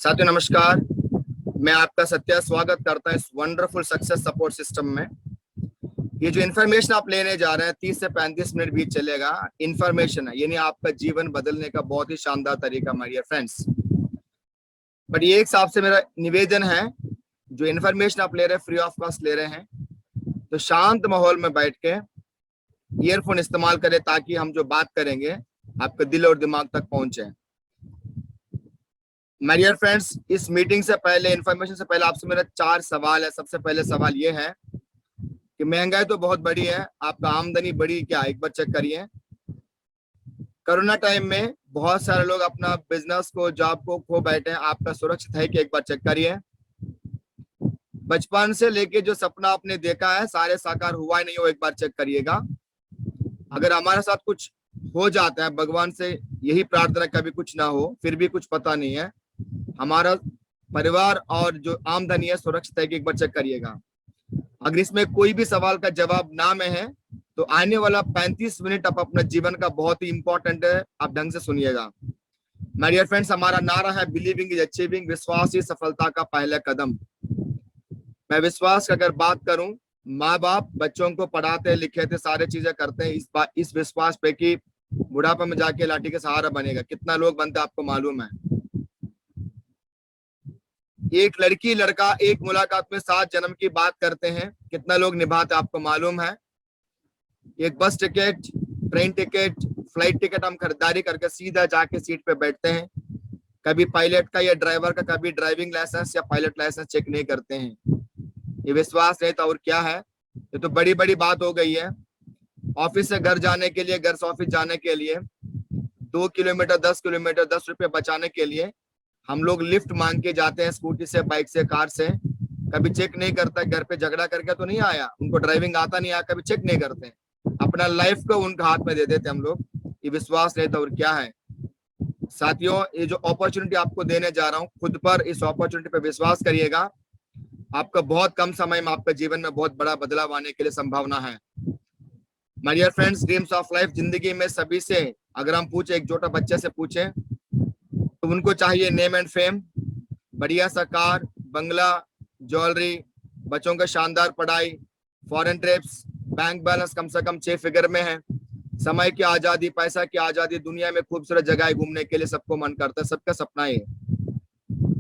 साथियों नमस्कार। मैं आपका सत्या स्वागत करता हूं इस वंडरफुल सक्सेस सपोर्ट सिस्टम में। ये जो इन्फॉर्मेशन आप लेने जा रहे हैं 30 से 35 मिनट भी चलेगा। इन्फॉर्मेशन है, यानी आपका जीवन बदलने का बहुत ही शानदार तरीका माय डियर फ्रेंड्स। बट ये एक हिसाब से मेरा निवेदन है, जो इन्फॉर्मेशन आप ले रहे हैं फ्री ऑफ कॉस्ट ले रहे हैं, तो शांत माहौल में बैठ के ईयरफोन इस्तेमाल करें ताकि हम जो बात करेंगे आपके दिल और दिमाग तक पहुंचे। माय डियर फ्रेंड्स, इस मीटिंग से पहले, इन्फॉर्मेशन से पहले आपसे मेरा 4 सवाल है। सबसे पहले सवाल ये है कि महंगाई तो बहुत बड़ी है, आपका आमदनी बड़ी क्या? एक बार चेक करिए। कोरोना टाइम में बहुत सारे लोग अपना बिजनेस को, जॉब को खो बैठे हैं। आपका सुरक्षित है कि? एक बार चेक करिए। बचपन से लेके जो सपना आपने देखा है सारे साकार हुआ ही नहीं हो, एक बार चेक करिएगा। अगर हमारे साथ कुछ हो जाता है, भगवान से यही प्रार्थना कभी कुछ ना हो, फिर भी कुछ पता नहीं है, हमारा परिवार और जो आमदनी है सुरक्षित है कि? एक बार चेक करिएगा। अगर इसमें कोई भी सवाल का जवाब ना में है तो आने वाला 35 मिनट आप अपने जीवन का बहुत ही इंपॉर्टेंट है, आप ढंग से सुनिएगा। माय डियर फ्रेंड्स, हमारा नारा है बिलीविंग इज अचीविंग, विश्वास ही सफलता का पहला कदम। मैं विश्वास की अगर बात करूं, माँ बाप बच्चों को पढ़ाते लिखे थे, सारे चीजें करते हैं इस विश्वास पे कि बुढ़ापे में जाके लाठी के सहारा बनेगा। कितना लोग बनते आपको मालूम है? एक लड़की लड़का एक मुलाकात में 7 जन्म की बात करते हैं, कितना लोग निभाते आपको मालूम है? एक बस ticket, train ticket, flight ticket हम खरीदारी करके सीधा जाके सीट पे बैठते हैं। कभी पायलट का या ड्राइवर का कभी ड्राइविंग लाइसेंस या पायलट लाइसेंस चेक नहीं करते हैं। ये विश्वास नहीं तो और क्या है? ये तो बड़ी बड़ी बात हो गई है। ऑफिस से घर जाने के लिए, घर से ऑफिस जाने के लिए 2 किलोमीटर 10 किलोमीटर 10 रुपए बचाने के लिए हम लोग लिफ्ट मांग के जाते हैं, स्कूटी से, बाइक से, कार से। कभी चेक नहीं करता, घर पे झगड़ा करके तो नहीं आया, उनको ड्राइविंग आता नहीं आया, कभी चेक नहीं करते, अपना लाइफ को उनके हाथ में दे देते हम लोग। ये विश्वास नहीं तो और क्या है? साथियों, ये जो अपॉर्चुनिटी आपको देने जा रहा हूँ, खुद पर इस अपॉर्चुनिटी पे विश्वास करिएगा। आपका बहुत कम समय में आपके जीवन में बहुत बड़ा बदलाव आने के लिए संभावना है। My dear friends, dreams of life, जिंदगी में सभी से अगर हम पूछे, एक छोटा बच्चे से पूछे तो उनको चाहिए नेम एंड फेम, बढ़िया सा कार, बंगला, ज्वेलरी, बच्चों का शानदार पढ़ाई, फॉरेन ट्रिप्स, बैंक बैलेंस कम से कम 6 फिगर में है, समय की आजादी, पैसा की आजादी, दुनिया में खूबसूरत जगह घूमने के लिए सबको मन करता है, सबका सपना है।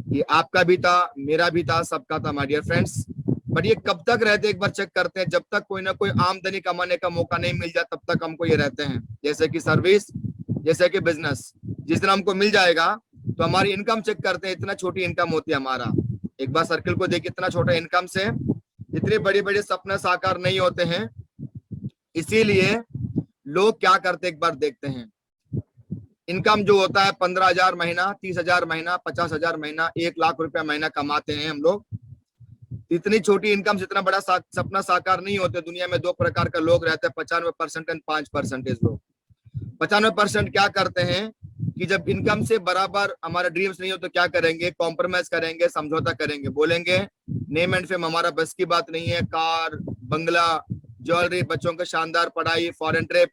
ये आपका भी था, मेरा भी था, सबका था माय डियर फ्रेंड्स। बट ये कब तक रहते, एक बार चेक करते हैं। जब तक कोई ना कोई आमदनी कमाने का मौका नहीं मिल जाए तब तक हमको ये रहते हैं। जैसे कि सर्विस, जैसे कि बिजनेस, जिस दिन हमको मिल जाएगा तो हमारी इनकम चेक करते हैं, इतना छोटी इनकम होती है हमारा। एक बार सर्किल को देखिए, इतना छोटा इनकम से इतने बड़े बड़े सपने साकार नहीं होते हैं। इसीलिए लोग क्या करते, एक बार देखते हैं। इनकम जो होता है 15,000 महीना, 30,000 महीना, 50,000 महीना, 1 लाख रुपया महीना कमाते हैं हम लोग। इतनी छोटी इनकम से इतना बड़ा सपना साकार नहीं होते। दुनिया में 2 प्रकार का लोग रहते हैं, 95% एंड 5% लोग। 95% क्या करते हैं कि जब इनकम से बराबर हमारा ड्रीम्स नहीं हो तो क्या करेंगे? कॉम्प्रोमाइज करेंगे, समझौता करेंगे, बोलेंगे नेम एंड फेम हमारा बस की बात नहीं है, कार, बंगला, ज्वेलरी, बच्चों का शानदार पढ़ाई, फॉरेन ट्रिप,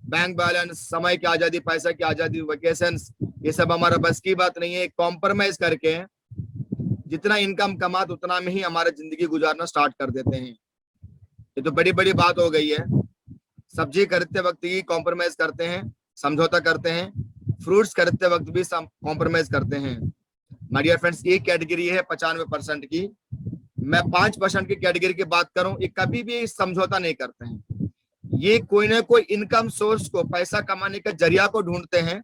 बैंक बैलेंस, समय की आजादी, पैसा की आजादी, वेकेशंस, ये सब हमारा बस की बात नहीं है। कॉम्प्रोमाइज करके जितना इनकम कमाते उतना में ही हमारा जिंदगी गुजारना स्टार्ट कर देते हैं। ये तो बड़ी बड़ी बात हो गई है। सब्जी खरीदते वक्त ही कॉम्प्रोमाइज करते हैं, समझौता करते हैं। फ्रूट्स खरीदते वक्त भी कॉम्प्रोमाइज करते हैं। माय डियर फ्रेंड्स, ये कैटेगरी है 95% की। मैं 5% की कैटेगरी की बात करूं, ये कभी भी समझौता नहीं करते हैं। ये कोई ना कोई इनकम सोर्स को, पैसा कमाने का जरिया को ढूंढते हैं।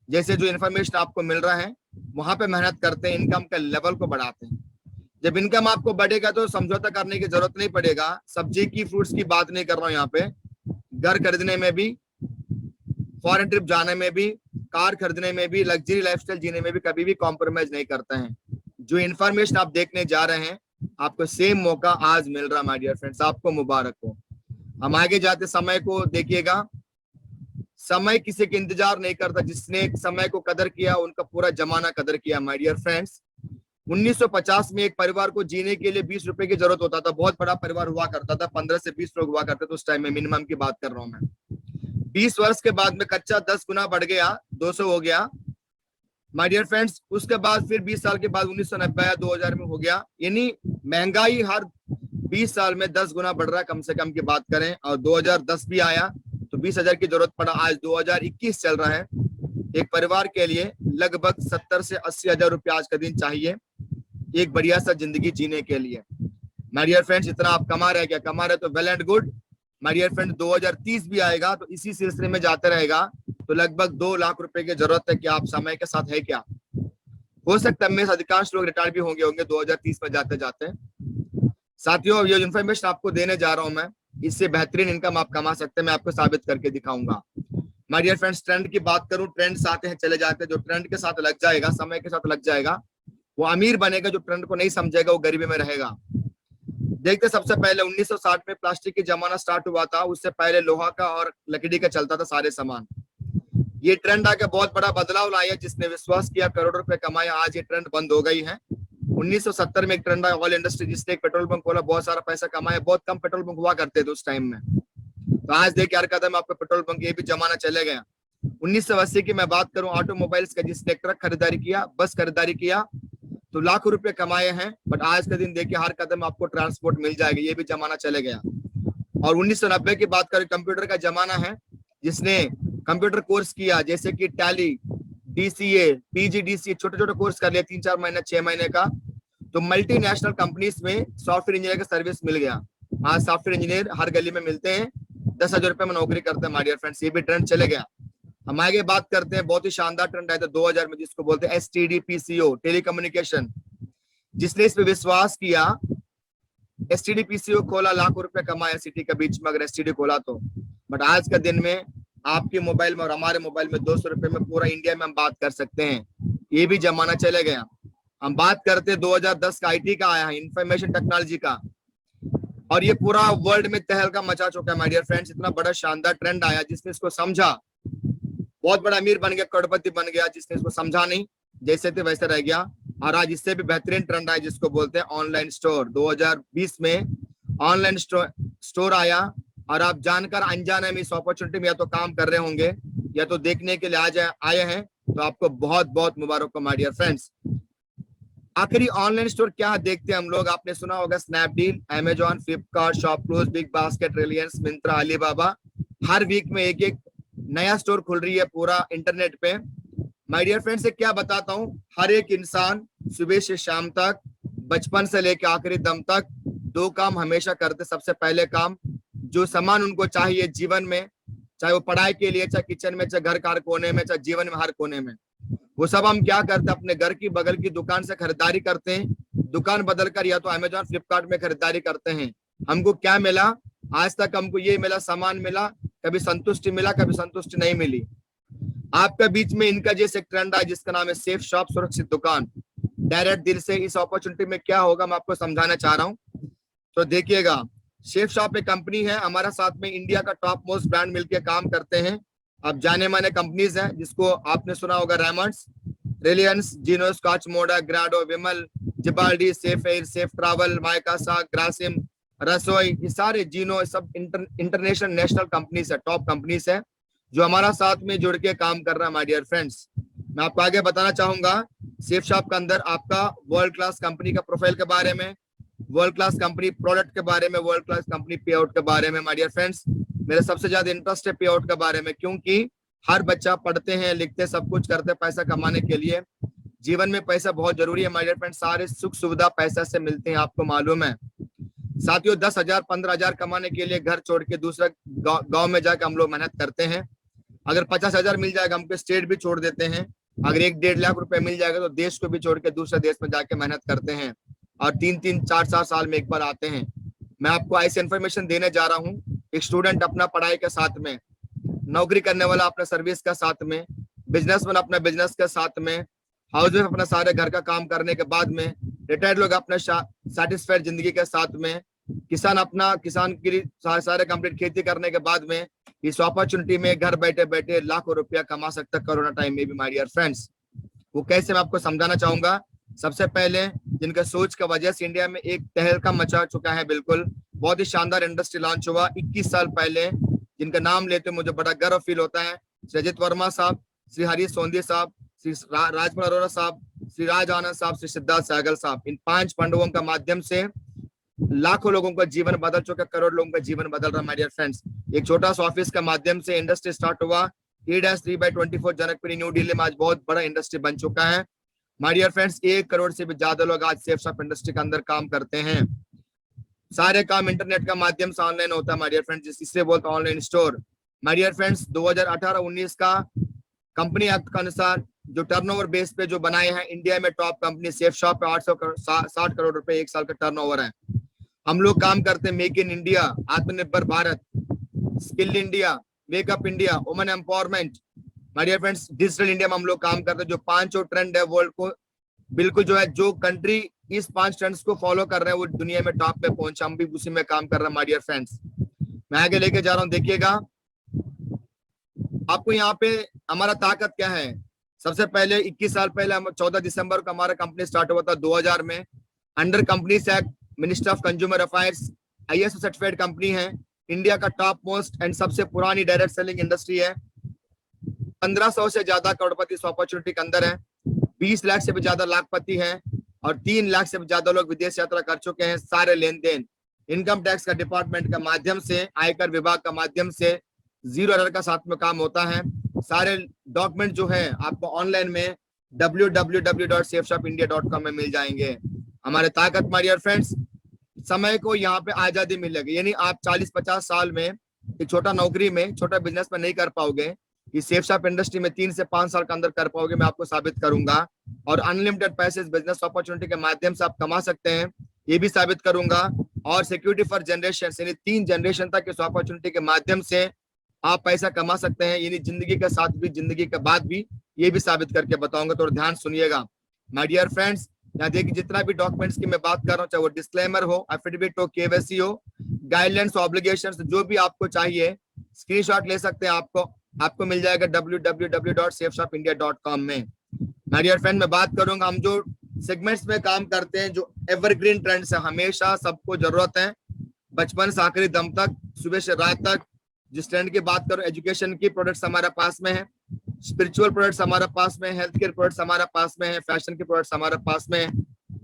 जैसे जो इन्फॉर्मेशन आपको मिल रहा है वहां पे मेहनत करते हैं, इनकम के लेवल को बढ़ाते हैं। जब इनकम आपको बढ़ेगा तो समझौता करने की जरूरत नहीं पड़ेगा। सब्जी की, फ्रूट्स की बात नहीं कर रहा हूँ यहाँ पे। घर खरीदने में भी, फॉरेन ट्रिप जाने में भी, कार खरीदने में भी, लग्जरी लाइफस्टाइल जीने में भी कभी भी कॉम्प्रोमाइज नहीं करते हैं। जो इन्फॉर्मेशन आप देखने जा रहे हैं, आपको सेम मौका आज मिल रहा है माय डियर फ्रेंड्स, आपको मुबारक हो। हम आगे जाते समय को देखिएगा। समय किसी का इंतजार नहीं करता, जिसने समय को कदर किया उनका पूरा जमाना कदर किया माय डियर फ्रेंड्स। 1950 में एक परिवार को जीने के लिए 20 रुपए की जरूरत होता था। बहुत बड़ा परिवार हुआ करता था, 15 से 20 लोग हुआ करते थे उस टाइम में, मिनिमम की बात कर रहा हूं मैं। 20 वर्ष के बाद में कच्चा 10 गुना बढ़ गया, 200 हो गया। माय डियर फ्रेंड्स, उसके बाद फिर 20 साल के बाद 1990 या 2000 में हो गया। यानी महंगाई हर 20 साल में 10 गुना बढ़ रहा है कम से कम की बात करें। और 2010 भी आया तो 20,000 की जरूरत पड़ा। आज 2021 चल रहा है। एक परिवार के लिए लगभग 70 से 80 हजार रुपया आज का दिन चाहिए एक बढ़िया सा जिंदगी जीने के लिए। माय डियर फ्रेंड्स, इतना आप कमा रहे, क्या कमा रहे तो well and good. My dear friends, 2030 भी आएगा तो इसी सिलसिले में जाते रहेगा तो लगभग 2 लाख रुपए की जरूरत है कि आप समय के साथ है क्या। हो सकता है में अधिकांश लोग रिटायर भी होंगे 2030 में जाते जाते। साथियों, ये इन्फॉर्मेशन आपको देने जा रहा हूं मैं, इससे बेहतरीन इनकम आप कमा सकते हैं, मैं आपको साबित करके दिखाऊंगा। माय डियर फ्रेंड्स, ट्रेंड की बात करूं, ट्रेंड्स आते हैं चले जाते हैं। जो ट्रेंड के साथ लग जाएगा, समय के साथ लग जाएगा, वो अमीर बनेगा। जो ट्रेंड को नहीं समझेगा वो गरीबी में रहेगा। देखते सबसे पहले 1960 में प्लास्टिक की जमाना स्टार्ट हुआ था। उससे पहले लोहा का और लकड़ी का चलता था सारे सामान। ये ट्रेंड आके बहुत बड़ा बदलाव लाया, जिसने विश्वास किया करोड़ों रुपए कमाया। आज ये ट्रेंड बंद हो गई है। 1970 में एक ट्रेंड आया ऑयल इंडस्ट्री, जिसने एक पेट्रोल पंप खोला, बहुत सारा पैसा कमाया। बहुत कम पेट्रोल पंप हुआ करते थे उस टाइम में। तो आज देख यार कदम आपको पेट्रोल पंप, ये भी जमाना चले गया। 1980 की मैं बात करूं, ऑटोमोबाइल्स का, जिसने ट्रक खरीदारी किया, बस खरीदारी किया तो लाखों रुपए कमाए हैं। बट आज का दिन देखिए हर कदम आपको ट्रांसपोर्ट मिल जाएगा, ये भी जमाना चले गया। और 1990 की बात करें, कंप्यूटर का जमाना है। जिसने कंप्यूटर कोर्स किया जैसे कि टैली, डीसीए, पीजीडीसीए, छोटे छोटे कोर्स कर लिया 3-4 महीने 6 महीने का, तो मल्टीनेशनल कंपनीज में सॉफ्टवेयर इंजीनियर का सर्विस मिल गया। आज सॉफ्टवेयर इंजीनियर हर गली में मिलते हैं, 10,000 रुपए में नौकरी करते हैं। माय डियर फ्रेंड्स, ये भी ट्रेंड चले गया। हम आगे बात करते हैं, बहुत ही शानदार ट्रेंड आया था 2000 में, जिसको बोलते हैं एसटीडी पीसीओ, टेलीकम्युनिकेशन। जिसने इस पे विश्वास किया, एसटीडी पीसीओ खोला, लाखों रुपए कमाया सिटी के बीच में अगर एसटीडी खोला तो। बट आज का दिन में आपके मोबाइल में और हमारे मोबाइल में 200 रुपए में पूरा इंडिया में हम बात कर सकते हैं। ये भी जमाना चले गया। हम बात करते हैं 2010 का आईटी का आया है, इंफॉर्मेशन टेक्नोलॉजी का, और ये पूरा वर्ल्ड में तहलका मचा चुका है। माय डियर फ्रेंड्स, इतना बड़ा शानदार ट्रेंड आया, जिसने इसको समझा बहुत बड़ा अमीर बन गया, करोड़पति बन गया। जिसने इसको समझा नहीं, जैसे थे वैसे रह गया। और आज इससे भी बेहतरीन ट्रेंड आया, जिसको बोलते हैं ऑनलाइन स्टोर। 2020 में ऑनलाइन स्टोर आया, और आप जानकर अनजाने में इस अपॉर्चुनिटी में या तो काम कर रहे होंगे या तो देखने के लिए आए हैं, तो आपको बहुत बहुत मुबारक हो माय डियर फ्रेंड्स। आखिरी ऑनलाइन स्टोर क्या देखते हैं हम लोग, आपने सुना होगा Snapdeal, Amazon, Flipkart, ShopClues, Big Basket, Reliance, Myntra, Alibaba. हर वीक में एक एक नया स्टोर खुल रही है पूरा इंटरनेट पे। माय डियर फ्रेंड्स, से क्या बताता हूँ, हर एक इंसान सुबह से शाम तक, बचपन से लेकर आखिरी दम तक 2 काम हमेशा करते। सबसे पहले काम, जो सामान उनको चाहिए जीवन में, चाहे वो पढ़ाई के लिए, चाहे किचन में, चाहे घर का हर कोने में, चाहे जीवन में हर कोने में, वो सब हम क्या करते हैं, अपने घर की बगल की दुकान से खरीदारी करते हैं। दुकान बदल कर या तो अमेजॉन, फ्लिपकार्ट में खरीदारी करते हैं। हमको क्या मिला आज तक, हमको ये मिला, सामान मिला, कभी संतुष्टि मिला, कभी संतुष्टि नहीं मिली। आपका बीच में इनका जैसे ट्रेंड है, जिसका नाम है सेफ शॉप, सुरक्षित दुकान, डायरेक्ट दिल से। इस अपॉर्चुनिटी में क्या होगा मैं आपको समझाना चाह रहा हूँ, तो देखिएगा। सेफ शॉप एक कंपनी है, हमारा साथ में इंडिया का टॉप मोस्ट ब्रांड मिलकर काम करते हैं। अब जाने माने कंपनीज हैं, जिसको आपने सुना होगा, रेमंड्स, रिलायंस, जिनो, स्कॉच मोडा, ग्राडो, विमल, जिबाल्डी, सेफ एयर, सेफ ट्रैवल, माइकासा, ग्रासिम, रसोई, ये सारे जिनो, सब इंटरनेशनल नेशनल कंपनीज है, टॉप कंपनीज है, जो हमारा साथ में जुड़ के काम कर रहा है। माय डियर फ्रेंड्स, मैं आपको आगे बताना चाहूंगा सेफ शॉप के अंदर आपका वर्ल्ड क्लास कंपनी का प्रोफाइल के बारे में, वर्ल्ड क्लास कंपनी प्रोडक्ट के बारे में, वर्ल्ड क्लास कंपनी पे आउट के बारे में। माय डियर फ्रेंड्स, मेरा सबसे ज्यादा इंटरेस्ट है पे आउट के बारे में, क्योंकि हर बच्चा पढ़ते हैं, लिखते हैं, सब कुछ करते हैं पैसा कमाने के लिए। जीवन में पैसा बहुत जरूरी है माय डियर फ्रेंड्स। सारे सुख सुविधा पैसा से मिलते हैं, आपको मालूम है। साथियों, 10,000 15,000 कमाने के लिए घर छोड़ के दूसरा गांव में जाकर हम लोग मेहनत करते हैं। अगर 50,000 मिल जाएगा, हमको स्टेट भी छोड़ देते हैं। अगर 1-1.5 लाख रुपए मिल जाएगा तो देश को भी छोड़ के दूसरे देश में जाके मेहनत करते हैं, और 3-3 4-4 साल में एक बार आते हैं। मैं आपको ऐसी इन्फॉर्मेशन देने जा रहा हूँ, एक स्टूडेंट अपना पढ़ाई के साथ में, नौकरी करने वाला अपना सर्विस का साथ में, बिजनेसमैन अपना बिजनेस के साथ में, हाउस वाइफ अपना सारे घर का काम करने के बाद में, रिटायर्ड लोग अपना सेटिस्फाइड जिंदगी के साथ में, किसान अपना किसान की सारे कंप्लीट खेती करने के बाद में, इस अपॉर्चुनिटी में घर बैठे बैठे लाखों रुपया कमा सकता कोरोना टाइम में भी माय डियर फ्रेंड्स। वो कैसे मैं आपको समझाना चाहूंगा। सबसे पहले, जिनका सोच का वजह से इंडिया में एक तहलका मचा चुका है, बिल्कुल बहुत ही शानदार इंडस्ट्री लॉन्च हुआ 21 साल पहले, जिनका नाम लेते मुझे बड़ा गर्व फील होता है। श्री अजित वर्मा साहब, श्री हरीश सोंधी साहब, श्री राजपाल अरोरा साहब, श्री राज आनंद साहब, श्री सिद्धार्थ सहगल साहब, इन 5 पांडवों का माध्यम से लाखों लोगों का जीवन बदल चुका, करोड़ लोगों का जीवन बदल रहा। माय डियर फ्रेंड्स, एक छोटा सा ऑफिस का माध्यम से इंडस्ट्री स्टार्ट हुआ। E-3/24 जनकपुरी न्यू दिल्ली में आज बहुत बड़ा इंडस्ट्री बन चुका है। माय डियर फ्रेंड्स, 1 करोड़ से भी ज्यादा लोग आज सेफ शॉप इंडस्ट्री के अंदर काम करते हैं। सारे काम इंटरनेट का माध्यम से ऑनलाइन होता है माय डियर फ्रेंड्स, इससे बोलते हैं online store. My dear friends, 2018-19 का कंपनी एक्ट के अनुसार जो टर्नओवर बेस पे जो बनाए हैं, इंडिया में टॉप कंपनी सेफ शॉप है। 860 करोड़ रुपए 1 साल का टर्नओवर है। हम लोग काम करते हैं मेक इन इंडिया, आत्मनिर्भर Bharat, skill India, makeup India, women empowerment. My dear friends, digital India में हम लोग काम करते हैं। जो 5 ट्रेंड है वर्ल्ड को बिल्कुल जो है, जो कंट्री इस 5 ट्रेंड्स को फॉलो कर रहे हैं वो दुनिया में टॉप पे पहुंचा, हम भी उसी में काम कर रहे हैं। माय डियर फ्रेंड्स, मैं आगे लेके जा रहा हूँ, देखिएगा आपको यहाँ पे हमारा ताकत क्या है। सबसे पहले 21 साल पहले 14 दिसंबर को हमारा कंपनी स्टार्ट हुआ था 2000 में, under companies act, ministry of consumer affairs, ISO certified company है। इंडिया का टॉप मोस्ट एंड सबसे पुरानी डायरेक्ट सेलिंग इंडस्ट्री है। 1500 से ज्यादा करोड़पति इस अपॉर्चुनिटी के अंदर है। 20 लाख से भी ज्यादा लाखपति हैं और 3 लाख से भी ज्यादा लोग विदेश यात्रा कर चुके हैं। सारे लेन देन इनकम टैक्स का डिपार्टमेंट का माध्यम से, आयकर विभाग का माध्यम से, 0 एरर का साथ में काम होता है। सारे डॉक्यूमेंट जो है आपको ऑनलाइन में www.safeshopindia.com में मिल जाएंगे। हमारे ताकत माय डियर फ्रेंड्स, समय को यहाँ पे आजादी मिलेगी, यानी आप 40-50 साल में एक छोटा नौकरी में, छोटा बिजनेस में नहीं कर पाओगे, ये सेफ शॉप इंडस्ट्री में 3 से 5 साल के अंदर कर पाओगे, मैं आपको साबित करूंगा। और अनलिमिटेड पैसे बिजनेस अपॉर्चुनिटी के माध्यम से आप कमा सकते हैं, ये भी साबित करूंगा। और सिक्योरिटी फॉर जनरेशन, यानी 3 जनरेशन तक इस अपॉर्चुनिटी के माध्यम से आप पैसा कमा सकते हैं, यानी जिंदगी के साथ भी, जिंदगी के बाद भी, ये भी साबित करके बताऊंगा। तो ध्यान सुनिएगा माय डियर फ्रेंड्स। यहाँ देखिए, जितना भी डॉक्यूमेंट्स की मैं बात कर रहा हूँ, चाहे वो डिस्क्लेमर हो, एफिडेविट हो, KYC हो, गाइडलाइंस, ऑब्लिगेशंस, जो भी आपको चाहिए स्क्रीनशॉट ले सकते हैं। आपको मिल जाएगा www.safeshopindia.com में। माय डियर फ्रेंड, मैं बात करूंगा हम जो सेगमेंट्स में काम करते हैं, जो एवरग्रीन ट्रेंड्स है, हमेशा सबको जरूरत है, बचपन से आखिरी दम तक, सुबह से रात तक। जिस ट्रेंड की बात करूं, एजुकेशन की प्रोडक्ट्स हमारे पास में है, स्पिरिचुअल प्रोडक्ट्स हमारे पास में, हेल्थ केयर प्रोडक्ट्स हमारे पास में है, फैशन के प्रोडक्ट्स हमारे पास में है,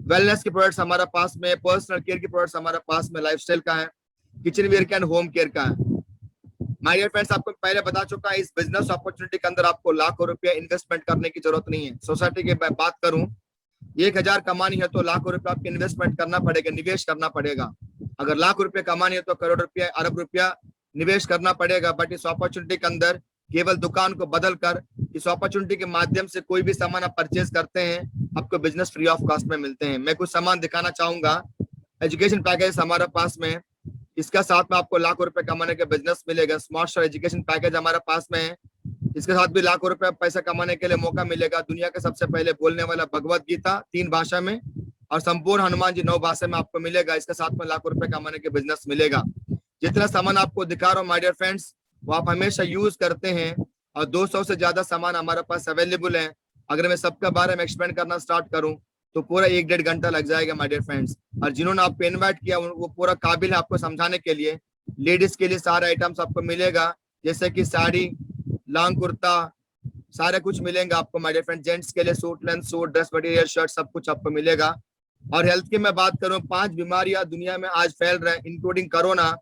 वेलनेस के प्रोडक्ट्स हमारे पास में, पर्सनल केयर के प्रोडक्ट्स हमारे पास में, लाइफस्टाइल का है, किचन वेयर का एंड होम केयर का है। माय डियर फ्रेंड्स, आपको पहले बता चुका है, इस बिजनेस अपॉर्चुनिटी के अंदर आपको लाखों रुपया इन्वेस्टमेंट करने की जरूरत नहीं है। सोसाइटी की बात करूं, 1000 कमानी है तो लाखों रुपया आपको इन्वेस्टमेंट करना पड़ेगा, निवेश करना पड़ेगा। अगर लाख रुपए कमानी है तो करोड़ रुपया, अरब रुपया निवेश करना पड़ेगा। बट इस अपॉर्चुनिटी के अंदर केवल दुकान को बदल कर, इस अपॉर्चुनिटी के माध्यम से कोई भी सामान आप परचेज करते हैं, आपको बिजनेस फ्री ऑफ कॉस्ट में मिलते हैं। मैं कुछ सामान दिखाना चाहूंगा। एजुकेशन पैकेज हमारे पास में, इसका साथ में आपको लाखों रुपए कमाने का बिजनेस मिलेगा। स्मार्ट स्टार एजुकेशन पैकेज हमारे पास में है, इसके साथ भी लाखों रुपए पैसा कमाने के लिए मौका मिलेगा। दुनिया के सबसे पहले बोलने वाला भगवत गीता 3 भाषा में और संपूर्ण हनुमान जी 9 भाषा में आपको मिलेगा। इसके साथ में लाखों रुपए कमाने के बिजनेस मिलेगा। जितना सामान आपको दिखा रहा हूँ माय डियर फ्रेंड्स, वो आप हमेशा यूज करते हैं और 200 से ज्यादा सामान हमारे पास अवेलेबल है। अगर मैं सबके बारे में एक्सप्लेन करना स्टार्ट करूं तो पूरा 1-1.5 घंटा लग जाएगा माय डियर फ्रेंड्स। और जिन्होंने आपको इन्वाइट किया वो पूरा काबिल है आपको समझाने के लिए। लेडीज के लिए सारे आइटम्स आपको मिलेगा, जैसे कि साड़ी, लॉन्ग कुर्ता, सारे कुछ मिलेंगे आपको माय डियर फ्रेंड। जेंट्स के लिए suit, length suit, dress material, shirt, सब कुछ आपको मिलेगा। और हेल्थ की मैं बात करूं, 5 बीमारियां दुनिया में आज फैल रहे हैं, इंक्लूडिंग कोरोना।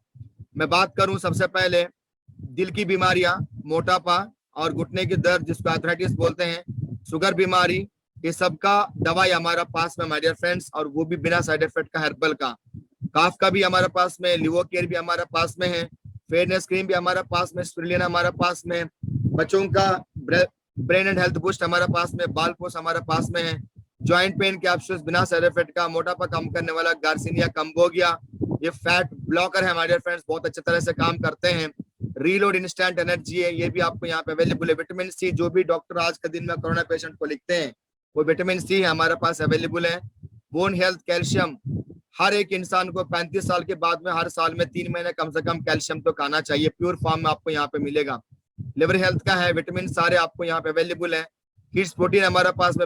मैं बात करूं सबसे पहले दिल की बीमारियां, मोटापा और घुटने की दर्द, जिसको आर्थराइटिस बोलते हैं, शुगर बीमारी, ये सबका दवाई हमारा पास में माय डियर फ्रेंड्स, और वो भी बिना साइड इफेक्ट का, हर्बल का। काफ का भी हमारे पास में, लिवो केयर भी हमारे पास में है, फेयरनेस क्रीम भी हमारे पास में, स्पिरुलिना हमारे पास में, बच्चों का ब्रेन एंड हेल्थ बूस्ट हमारे पास में, बाल पोस्ट हमारे पास में है, जॉइंट पेन कैप्सूल्स बिना साइड इफेक्ट का, मोटापा कम करने वाला गार्सिनिया कंबोगिया, ये फैट ब्लॉकर है हमारे डियर फ्रेंड्स, बहुत अच्छे तरह से काम करते हैं। रीलोड इंस्टेंट एनर्जी है, ये भी आपको यहाँ पे अवेलेबल है। विटामिन सी, जो भी डॉक्टर आज के दिन में कोरोना पेशेंट को लिखते हैं, वो विटामिन सी हमारे पास अवेलेबल है। बोन हेल्थ कैल्शियम, हर एक इंसान को 35 साल के बाद में हर साल में 3 महीने कम से कम कैल्शियम तो खाना चाहिए, प्योर फॉर्म में आपको यहाँ पे मिलेगा। लिवर हेल्थ का है, विटामिन सारे आपको यहाँ पे अवेलेबल है। किड्स प्रोटीन हमारे पास में,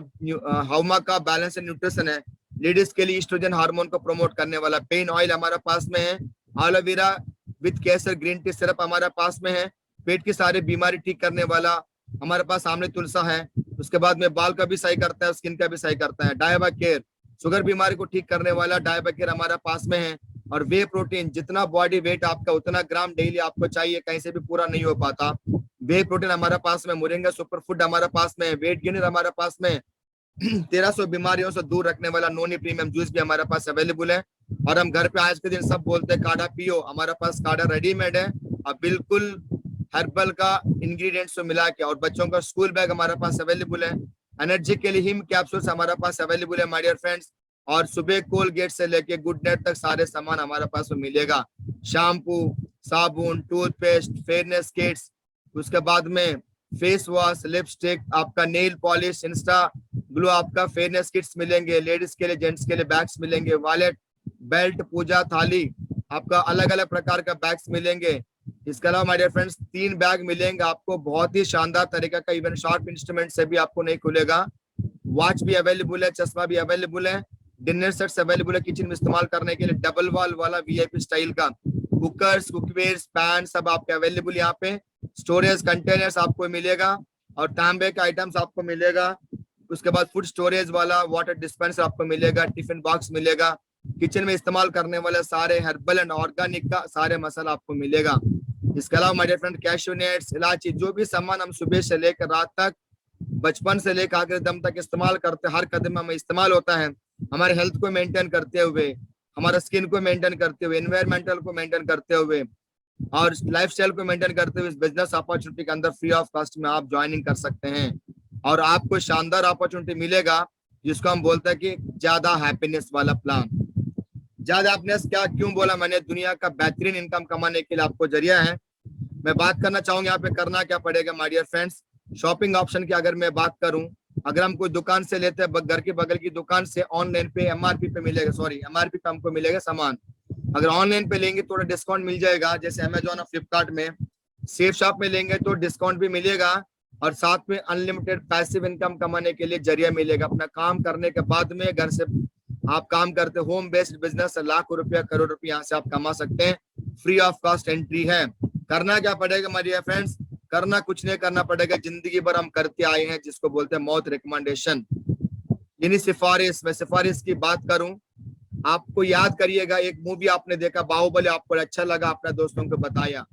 हाउमा का बैलेंस एंड न्यूट्रिशन है, लेडीज के लिए ईस्ट्रोजन हार्मोन को प्रमोट करने वाला। पेन ऑयल हमारे पास में है, aloe vera with Kesar green tea syrup हमारे पास में है, पेट की सारी बीमारी ठीक करने वाला हमारे पास आमले तुलसा है, उसके बाद में बाल का भी सही करता है, स्किन का भी सही करता है। डायबा केयर, शुगर बीमारी को ठीक करने वाला डायबा केयर हमारे पास में है। और वे प्रोटीन, जितना बॉडी वेट आपका उतना ग्राम डेली आपको चाहिए, कहीं से भी पूरा नहीं हो पाता। वे प्रोटीन हमारे पास में, मोरिंगा सुपर फूड हमारे पास में, वेट गेनर हमारे पास में, 1300 बीमारियों से दूर रखने वाला नोनी प्रीमियम जूस भी हमारे पास अवेलेबल है। और हम घर पे आज के दिन सब बोलते हैं काढ़ा पियो, हमारे पास काढ़ा रेडीमेड है, अब बिल्कुल हर्बल का इंग्रेडिएंट्स मिला के। और बच्चों का स्कूल बैग हमारे पास अवेलेबल है। एनर्जी के लिए हिम कैप्सूल्स हमारे पास अवेलेबल है माय डियर फ्रेंड्स। और सुबह कोलगेट से लेके गुड नाइट तक सारे सामान हमारे पास में मिलेगा। शैम्पू, साबुन, टूथपेस्ट, फेयरनेस किट्स, उसके बाद में फेस वॉश, लिपस्टिक, आपका नेल पॉलिश, इंस्टा ग्लो, आपका फेयरनेस किट्स मिलेंगे। लेडीज के लिए, जेंट्स के लिए बैग्स मिलेंगे, वॉलेट, बेल्ट, पूजा थाली, आपका अलग अलग प्रकार का बैग्स मिलेंगे। इसके अलावा माय डियर फ्रेंड्स 3 बैग मिलेंगे आपको, बहुत ही शानदार तरीका का, इवन शार्प इंस्ट्रूमेंट से भी आपको नहीं खुलेगा। वॉच भी अवेलेबल है, चश्मा भी अवेलेबल है, डिनर सेट्स अवेलेबल है किचन में इस्तेमाल करने के लिए, डबल वॉल वाला वीआईपी स्टाइल का, कुकर्स, कुकवेयर, पैन सब आपके अवेलेबल यहाँ पे। स्टोरेज कंटेनर्स आपको मिलेगा और तांबे के आइटम्स आपको मिलेगा। उसके बाद फूड स्टोरेज वाला वाटर डिस्पेंसर आपको मिलेगा, टिफिन बॉक्स मिलेगा, किचन में इस्तेमाल करने वाले सारे हर्बल एंड ऑर्गेनिक का सारे मसाला आपको मिलेगा। इसके अलावा my dear friend cashew nuts, इलायची, जो भी सामान हम सुबह से लेकर रात तक, बचपन से लेकर आखिर दम तक इस्तेमाल करते, हर कदम में इस्तेमाल होता है। हमारे हेल्थ को मेंटेन करते हुए, हमारा स्किन को मेंटेन करते हुए, एनवायरमेंटल को मेंटेन करते हुए और लाइफस्टाइल को मेंटेन करते हुए इस बिजनेस अपॉर्चुनिटी के अंदर फ्री ऑफ कॉस्ट में आप ज्वाइनिंग कर सकते हैं। और आपको शानदार अपॉर्चुनिटी मिलेगा जिसको हम बोलते हैं कि ज्यादा हैप्पीनेस वाला प्लान। ज्यादा हैप्पीनेस क्या क्यों बोला मैंने? दुनिया का बेहतरीन इनकम कमाने के लिए आपको जरिया है। मैं बात करना चाहूंगा यहाँ पे करना क्या पड़ेगा my dear friends. Shopping option की अगर मैं बात करूं, अगर हम कोई दुकान से लेते हैं, घर के बगल की दुकान से ऑनलाइन पे एमआरपी पे मिलेगा, सॉरी एमआरपी पे हमको मिलेगा सामान। अगर ऑनलाइन पे लेंगे थोड़ा डिस्काउंट मिल जाएगा, जैसे अमेजोन और फ्लिपकार्ट में। सेफ शॉप में लेंगे तो डिस्काउंट भी मिलेगा और साथ में अनलिमिटेड पैसिव इनकम कमाने के लिए जरिया मिलेगा। अपना काम करने के बाद में घर से आप काम करते, होम बेस्ड बिजनेस, लाखों रुपया, करोड़ रुपया यहाँ से आप कमा सकते हैं। फ्री ऑफ कॉस्ट एंट्री है। करना क्या पड़ेगा माय डियर फ्रेंड्स? करना कुछ नहीं करना पड़ेगा, जिंदगी भर हम करते आए हैं जिसको बोलते हैं मौत रिकमेंडेशन, यानी सिफारिश। मैं सिफारिश की बात करूं, आपको याद करिएगा एक मूवी आपने देखा बाहुबली, आपको अच्छा लगा, अपने दोस्तों को बताया।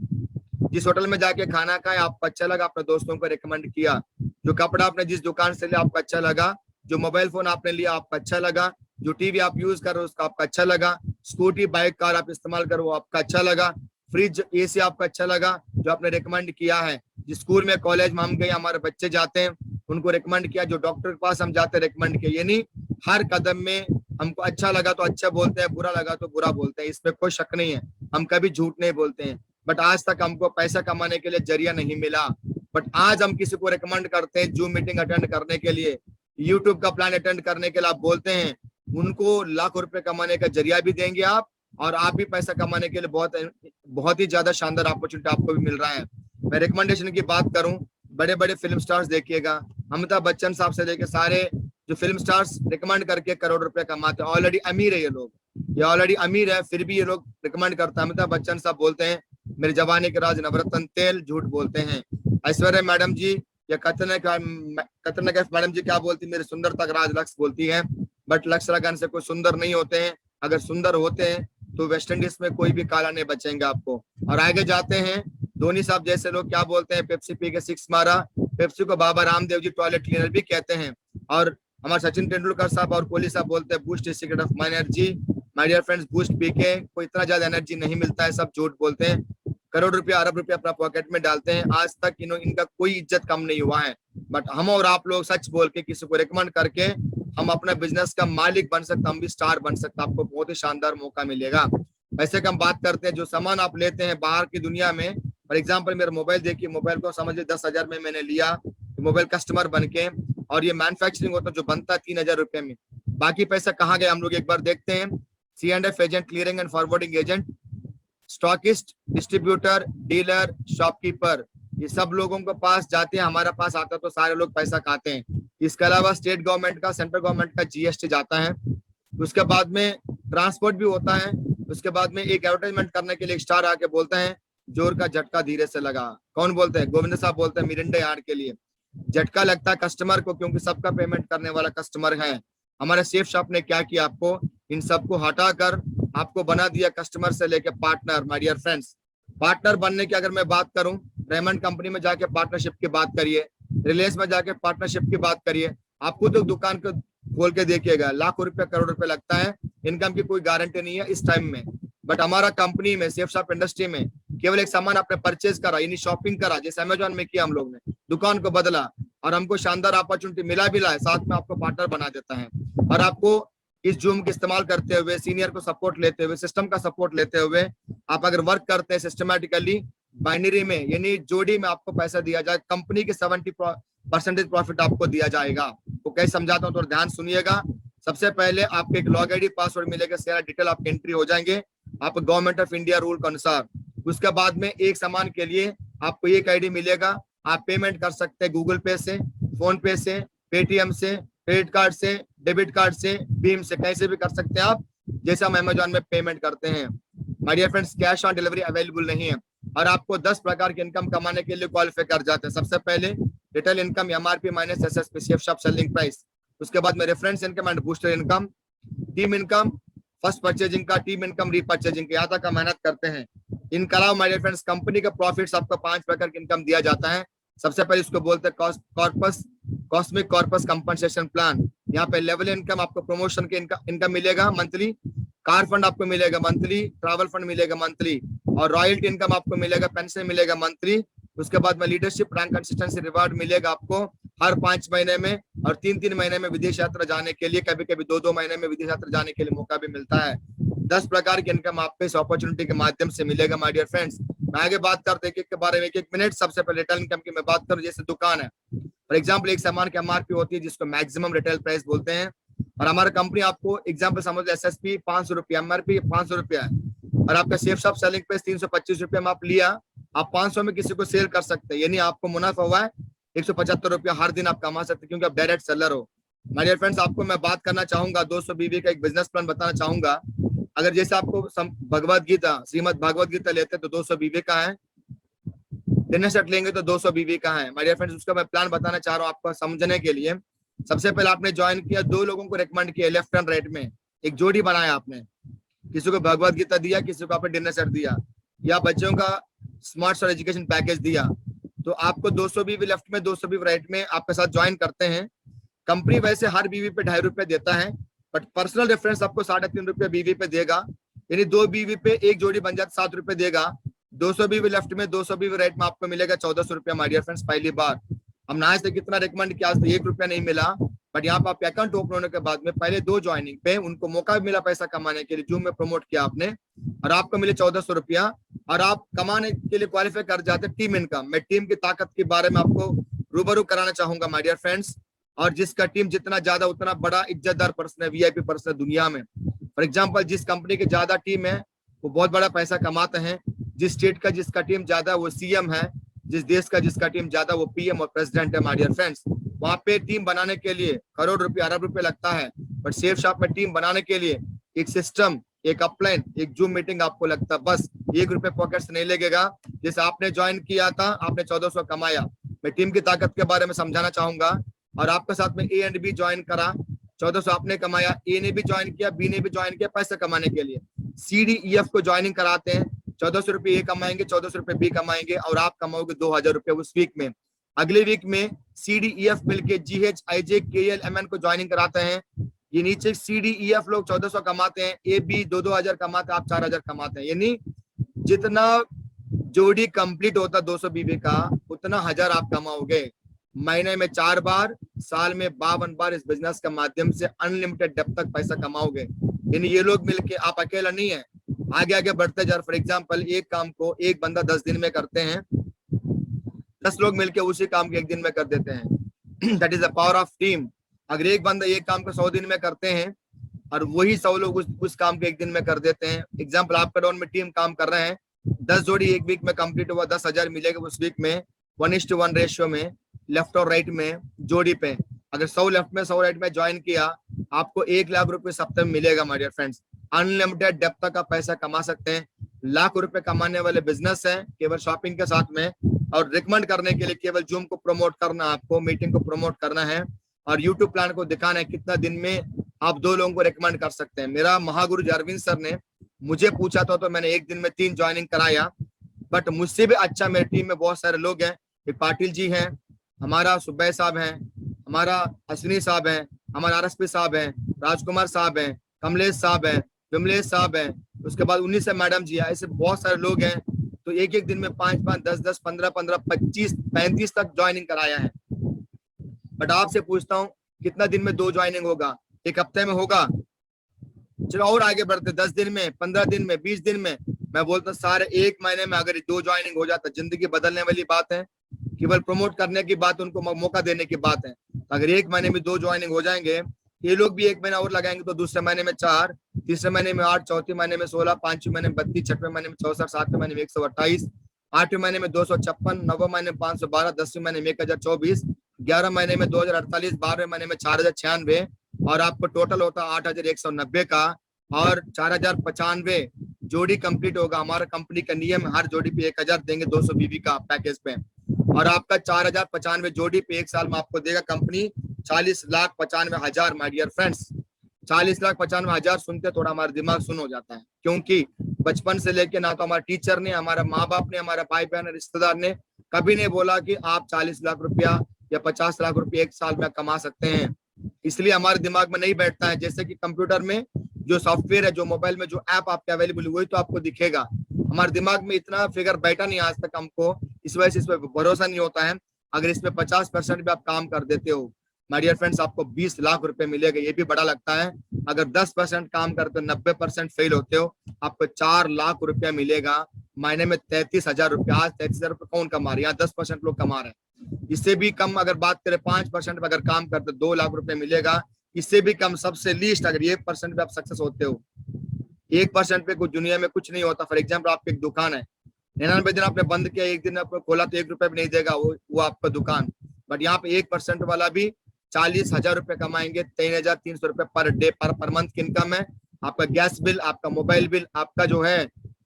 जिस होटल में जाके खाना खाए आपको अच्छा लगा, अपने दोस्तों को रिकमेंड किया। जो कपड़ा आपने जिस दुकान से लिया आपको अच्छा लगा, जो मोबाइल फोन आपने लिया आपको अच्छा लगा, जो टीवी आप यूज कर रहे हो उसका आपका अच्छा लगा, स्कूटी बाइक कार आप इस्तेमाल करो आपका अच्छा लगा, फ्रिज एसी आपका अच्छा लगा, जो आपने रिकमेंड किया है। जिस स्कूल में कॉलेज में हम गए, हमारे बच्चे जाते हैं, उनको रिकमेंड किया। जो डॉक्टर के पास हम जाते हैं रिकमेंड किया। यानी हर कदम में हमको अच्छा लगा तो अच्छा बोलते हैं, बुरा लगा तो बुरा बोलते हैं, इसमें कोई शक नहीं है। हम कभी झूठ नहीं बोलते हैं। बट आज तक हमको पैसा कमाने के लिए जरिया नहीं मिला। बट आज हम किसी को रिकमेंड करते हैं जूम मीटिंग अटेंड करने के लिए, यूट्यूब का प्लान अटेंड करने के लिए, आप बोलते हैं उनको लाखों रुपए कमाने का जरिया भी देंगे आप, और आप भी पैसा कमाने के लिए बहुत ही ज्यादा शानदार अपॉर्चुनिटी आपको भी मिल रहा है। मैं रिकमेंडेशन की बात करूं, बड़े बड़े फिल्म स्टार्स देखिएगा, अमिताभ बच्चन साहब से लेके सारे जो फिल्म स्टार्स रिकमेंड करके करोड़ रुपए कमाते हैं। ऑलरेडी अमीर है ये लोग, ये ऑलरेडी अमीर है, फिर भी ये लोग रिकमेंड करते हैं। अमिताभ बच्चन साहब बोलते हैं मेरे जवानी के राज नवरत्न तेल, झूठ बोलते हैं। ऐश्वर्या मैडम जी या कतरना कैफ मैडम जी क्या बोलती, मेरी सुंदरता का राज लक्ष्य बोलती है। बट लक्ष्य लगाने से कोई सुंदर नहीं होते हैं। अगर सुंदर होते हैं तो वेस्ट इंडीज में कोई भी काला नहीं बचेंगे आपको। और आगे जाते हैं, धोनी साहब जैसे लोग क्या बोलते हैं, पेप्सी पी के 6 मारा। पेप्सी को बाबा रामदेव जी टॉयलेट क्लीनर भी कहते हैं। और हमारे सचिन तेंदुलकर साहब और कोहली साहब बोलते हैं boost is secret of my energy. My dear friends, boost पी के कोई इतना ज्यादा एनर्जी नहीं मिलता है, सब झूठ बोलते हैं। करोड़ रुपया अरब रुपया अपना पॉकेट में डालते हैं, आज तक इनका कोई इज्जत कम नहीं हुआ है। बट हम और आप लोग सच बोल के किसी को रिकमेंड करके हम अपना बिजनेस का मालिक बन सकते, हम भी स्टार बन सकते, आपको बहुत ही शानदार मौका मिलेगा। वैसे कि हम बात करते हैं जो सामान आप लेते हैं बाहर की दुनिया में, फॉर एग्जाम्पल मेरा मोबाइल देखिए, मोबाइल को समझिए 10,000 में मैंने लिया मोबाइल कस्टमर बन के, और ये मैन्युफैक्चरिंग होता है जो बनता है 3,000 रुपए में। बाकी पैसा कहाँ गया हम लोग एक बार देखते हैं। C&F agent, clearing and forwarding agent, stockist, distributor, dealer, shopkeeper, ये सब लोगों के पास जाते हैं, हमारे पास आता है तो सारे लोग पैसा खाते हैं। इसके अलावा स्टेट गवर्नमेंट का, सेंट्रल गवर्नमेंट का GST जाता है। उसके बाद में ट्रांसपोर्ट भी होता है। उसके बाद में एक एडवर्टाइजमेंट करने के लिए स्टार आके बोलते हैं जोर का झटका धीरे से लगा। कौन बोलते हैं? गोविंद साहब बोलते हैं मिरिंडा यार्ड के लिए। झटका लगता है कस्टमर को, क्योंकि सबका पेमेंट करने वाला कस्टमर है। हमारे सेफ शॉप ने क्या किया, आपको इन सबको हटाकर आपको बना दिया कस्टमर से लेके partner. My dear friends, partner बनने की अगर मैं बात करूं, रेमंड कंपनी में जाके पार्टनरशिप की बात करिए, रिलायंस में जाके पार्टनरशिप की बात करिए, आपको तो दुकान को खोल के देखिएगा, लाखों रुपए करोड़ रुपए लगता है, इनकम की कोई गारंटी नहीं है इस टाइम में। बट हमारा कंपनी में, सेफ शॉप इंडस्ट्री में, केवल एक सामान आपने परचेज करा, यानी शॉपिंग करा, जैसे अमेजोन में किया हम लोग ने, दुकान को बदला और हमको शानदार अपॉर्चुनिटी मिला भी है, साथ में आपको पार्टनर बना देता है। और आपको इस जूम का इस्तेमाल करते हुए, सीनियर को सपोर्ट लेते हुए, सिस्टम का सपोर्ट लेते हुए, आप अगर वर्क करते हैं सिस्टमेटिकली, बाइनरी में यानी जोड़ी में आपको पैसा दिया जाए, कंपनी के 70% प्रॉफिट आपको दिया जाएगा। तो कैसे समझाता हूँ, तो ध्यान सुनिएगा। सबसे पहले आपको एक लॉग आईडी पासवर्ड मिलेगा, सारा डिटेल आपके एंट्री हो जाएंगे आप गवर्नमेंट ऑफ इंडिया रूल के अनुसार। उसके बाद में एक सामान के लिए आपको एक आईडी मिलेगा, आप पेमेंट कर सकते हैं गूगल पे से, फोन पे से, पेटीएम से, क्रेडिट कार्ड से, डेबिट कार्ड से, भीम से, कैसे भी कर सकते हैं आप, जैसे हम अमेजोन में पेमेंट करते हैं। My dear friends, cash on delivery available नहीं है और आपको 10 प्रकार की इनकम कमाने के लिए क्वालिफाई कर जाते हैं। सबसे पहले retail income, MRP minus SSP, safe shop selling price. उसके बाद में reference income and booster income, team income, first purchasing का, टीम इनकम, रीपरचेजिंग का, यहाँ तक मेहनत करते हैं। इनके अलावा माय डियर फ्रेंड्स, कंपनी का प्रॉफिट्स आपको 5 प्रकार की इनकम दिया जाता है। सबसे पहले इसको बोलते हैं corpus, cosmic corpus compensation plan. यहाँ पे लेवल इनकम, आपको प्रमोशन के इनकम मिलेगा मंथली, कार फंड आपको मिलेगा मंथली, ट्रैवल फंड मिलेगा मंथली, और रॉयल्टी इनकम आपको मिलेगा, पेंशन मिलेगा मंथली। उसके बाद में लीडरशिप रैंक कंसिस्टेंसी रिवार्ड मिलेगा आपको हर 5 महीने में, और 3-3 महीने में विदेश यात्रा जाने के लिए, कभी कभी 2-2 महीने में विदेश यात्रा जाने के लिए मौका भी मिलता है। 10 प्रकार की इनकम आपको इस अपॉर्चुनिटी के माध्यम से मिलेगा माय डियर फ्रेंड्स। मैं आगे बात करते हैं के बारे में, एक मिनट। सबसे पहले रिटेल इनकम की मैं बात करूं, जैसे दुकान है, फॉर एग्जाम्पल एक सामान की एमआरपी होती है जिसको मैक्सिमम रिटेल प्राइस बोलते हैं, और हमारा कंपनी आपको एग्जाम्पल समझ लो, एसएसपी 500 रुपया, एमआरपी 500 रुपया है, और आपका सेफ शॉप सेलिंग प्राइस 325 रुपया में आप लिया, आप 500 में किसी को सेल कर सकते हैं, यानी आपको मुनाफा हुआ है 175 रुपया हर दिन आप कमा सकते हैं, क्योंकि आप डायरेक्ट सेलर हो। माय डियर फ्रेंड्स, आपको मैं बात करना चाहूंगा 200 बीवी का एक बिजनेस प्लान बताना चाहूंगा। अगर जैसे आपको भगवत गीता, श्रीमद भगवत गीता लेते हैं तो 200 बीवी का है, डिनर सेट लेंगे तो 200 बीवी का है। माय डियर फ्रेंड्स, उसका मैं प्लान बताना चाह रहा हूँ आपको समझने के लिए। सबसे पहले आपने ज्वाइन किया, 2 लोगों को रेकमेंड किया, लेफ्ट एंड राइट में एक जोड़ी बनाया आपने, किसी को भगवत गीता दिया, किसी को आपने डिनर सेट दिया, या बच्चों का स्मार्ट और एजुकेशन पैकेज दिया, तो आपको 200 बीवी लेफ्ट में, 200 बीवी राइट में आपके साथ ज्वाइन करते हैं। कंपनी वैसे हर बीवी पे 2.5 रुपए देता है, बट पर्सनल रेफरेंस आपको 3.5 रुपए बीवी पे देगा, यानी 2 बीवी पे एक जोड़ी बन जाता 7 रुपए देगा। 200 बीवी लेफ्ट में, 200 बीवी राइट में आपको मिलेगा 1400 रुपया। माय डियर फ्रेंड्स, पहली बार हमने आज तक कितना रिकमेंड किया, आज तक 1 रुपया नहीं मिला, बट यहाँ पे आप अकाउंट ओपन होने के बाद में पहले 2 ज्वाइनिंग पे उनको मौका भी मिला पैसा कमाने के लिए, जूम में प्रमोट किया आपने, और आपको मिले 1400 रुपया, और आप कमाने के लिए क्वालिफाई कर जाते हैं टीम इनकम। मैं टीम की ताकत के बारे में आपको रूबरू कराना चाहूंगा माय डियर फ्रेंड्स, और जिसका टीम जितना ज्यादा उतना बड़ा इज्जतदार पर्सन है, वीआईपी पर्सन है दुनिया में। फॉर एग्जांपल, जिस कंपनी के ज्यादा टीम है वो बहुत बड़ा पैसा कमाते हैं, जिस स्टेट का जिसका टीम ज्यादा वो सीएम है, जिस देश का जिसका टीम ज्यादा वो पीएम और प्रेसिडेंट है। माय डियर फ्रेंड्स, वहां पे टीम बनाने के लिए करोड़ रुपए, अरब रुपए लगता है, बट सेफ शॉप में टीम बनाने के लिए एक सिस्टम, एक अपलाइन, एक जूम मीटिंग आपको लगता है, बस 1 रुपए पॉकेट से नहीं लगेगा। जैसे आपने ज्वाइन किया था, आपने 1400 कमाया। मैं टीम की ताकत के बारे में समझाना चाहूंगा, और आपके साथ में ए एंड बी ज्वाइन करा, 1400 आपने कमाया, ए ने भी ज्वाइन किया, बी ने भी ज्वाइन किया पैसा कमाने के लिए। सी डी ई एफ को ज्वाइनिंग कराते हैं, 1400 रुपये ए कमाएंगे, 1400 रुपये बी कमाएंगे, और आप कमाओगे 2000 रुपये उस वीक में। अगले वीक में सी डी ई एफ मिलकर जी एच आई जे के एल एम एन को ज्वाइनिंग कराते हैं। ये नीचे सी डी ई एफ लोग 1400 कमाते हैं, ए बी 2-2 हजार कमाते हैं, आप 4000 कमाते हैं, यानी जितना जोड़ी कंप्लीट होता 200 बीवी का, उतना 1000 आप कमाओगे। महीने में 4 बार, साल में 52 बार इस बिजनेस के माध्यम से अनलिमिटेड डेप्थ तक पैसा कमाओगे। यानी ये लोग मिलके, आप अकेला नहीं है, आगे आगे बढ़ते जा। फॉर एग्जाम्पल, एक काम को एक बंदा 10 दिन में करते हैं, 10 लोग मिलके उसी काम को 1 दिन में कर देते हैं। That is the power of team. अगर एक बंदा एक काम को 100 दिन में करते हैं, और वही 100 लोग उस काम को 1 दिन में कर देते हैं। एग्जाम्पल, आपका डाउन में टीम काम कर रहे हैं, 10 जोड़ी एक वीक में कंप्लीट हुआ, 10,000 मिलेगा उस वीक में, 1:1 रेशियो में, लेफ्ट और राइट में जोड़ी पे। अगर 100 लेफ्ट में 100 राइट में ज्वाइन किया, आपको 1 लाख रुपए सप्ताह में मिलेगा my dear friends. Unlimited depth तक का पैसा कमा सकते हैं। लाख रुपए कमाने वाले बिजनेस हैं केवल शॉपिंग के साथ में, और रिकमेंड करने के लिए केवल जूम को प्रमोट करना, आपको मीटिंग को प्रमोट करना है और यूट्यूब प्लान को दिखाना है कितना दिन में आप 2 लोगों को रिकमेंड कर सकते हैं। मेरा महागुरु अरविंद सर ने मुझे पूछा था तो मैंने एक दिन में 3 ज्वाइनिंग कराया, बट मुझसे भी अच्छा मेरी टीम में बहुत सारे लोग हैं। पाटिल जी हैं, हमारा सुबह साहब हैं, हमारा अश्विनी साहब हैं, हमारा आरएसपी साहब हैं, राजकुमार साहब हैं, कमलेश साहब हैं, विमलेश साहब हैं, उसके बाद 19 मैडम जी है, ऐसे बहुत सारे लोग हैं। तो एक एक दिन में 5-5, 10-10, 15-15, 25, 35 तक ज्वाइनिंग कराया है। बट आपसे पूछता हूँ कितना दिन में 2 ज्वाइनिंग होगा? एक हफ्ते में होगा? चलो और आगे बढ़ते, 10 दिन में, 15 दिन में, 20 दिन में। मैं बोलता सारे 1 महीने में अगर 2 ज्वाइनिंग हो जाता, जिंदगी बदलने वाली बात है। केवल प्रमोट करने की बात, उनको मौका देने की बात है। अगर 1 महीने में 2 ज्वाइनिंग हो जाएंगे, ये लोग भी 1 महीना और लगाएंगे तो दूसरे महीने में 4, तीसरे महीने में 8, चौथे महीने में 16, 5वें महीने में 32, 6वें महीने में 64, 7वें महीने में 128, 8वें महीने में 256, 9वें महीने में 512, 10वें महीने में 1024, 11 महीने में 2048, 12वें महीने में 4096, और आपको टोटल होता 8190 का, और 4095 जोड़ी कंप्लीट होगा। हमारा कंपनी का नियम है हर जोड़ी पे 1000 देंगे 200 बीबी का पैकेज पे, और आपका 4095 जोड़ी पे 1 साल में आपको देगा कंपनी 40,95,000। माय डियर फ्रेंड्स, 40,95,000 सुनते थोड़ा हमारा दिमाग सुन हो जाता है, क्योंकि बचपन से लेके ना तो हमारे टीचर ने, हमारे माँ बाप ने, हमारे भाई बहन रिश्तेदार ने कभी नहीं बोला कि आप 40 लाख रुपया या 50 लाख रुपया 1 साल में कमा सकते हैं। इसलिए हमारे दिमाग में नहीं बैठता है। जैसे कि कंप्यूटर में जो सॉफ्टवेयर है, जो मोबाइल में जो ऐप आपके अवेलेबल है, वही तो आपको दिखेगा। हमारे दिमाग में इतना फिगर बैठा नहीं आज तक हमको, इस वजह से इस पर भरोसा नहीं होता है। अगर इसमें 50% भी आप काम कर देते हो माय डियर फ्रेंड्स, आपको 20 लाख रुपए मिलेगा, ये भी बड़ा लगता है। अगर 10% काम करते हो, 90% फेल होते हो, आपको 4 लाख रुपया मिलेगा, महीने में 33,000 रुपया। आज 33,000 रुपये कौन कमा रहे हैं? यहाँ 10% लोग कमा रहे हैं। इससे भी कम अगर बात करें 5% पे अगर काम करते 2 लाख रुपए मिलेगा। इससे भी कम सबसे लीस्ट अगर 1% पे आप सक्सेस होते हो, 1% पे कुछ दुनिया में कुछ नहीं होता। फॉर एग्जाम्पल आपकी एक दुकान है, 99 दिन आपने बंद किया, एक दिन आपको खोला तो 1 रुपए भी नहीं देगा वो आपका दुकान। बट यहाँ पे 1% वाला भी 40,000 रुपए कमाएंगे, 3,300 रुपए पर डे पर मंथ की इनकम है। आपका गैस बिल, आपका मोबाइल बिल, आपका जो है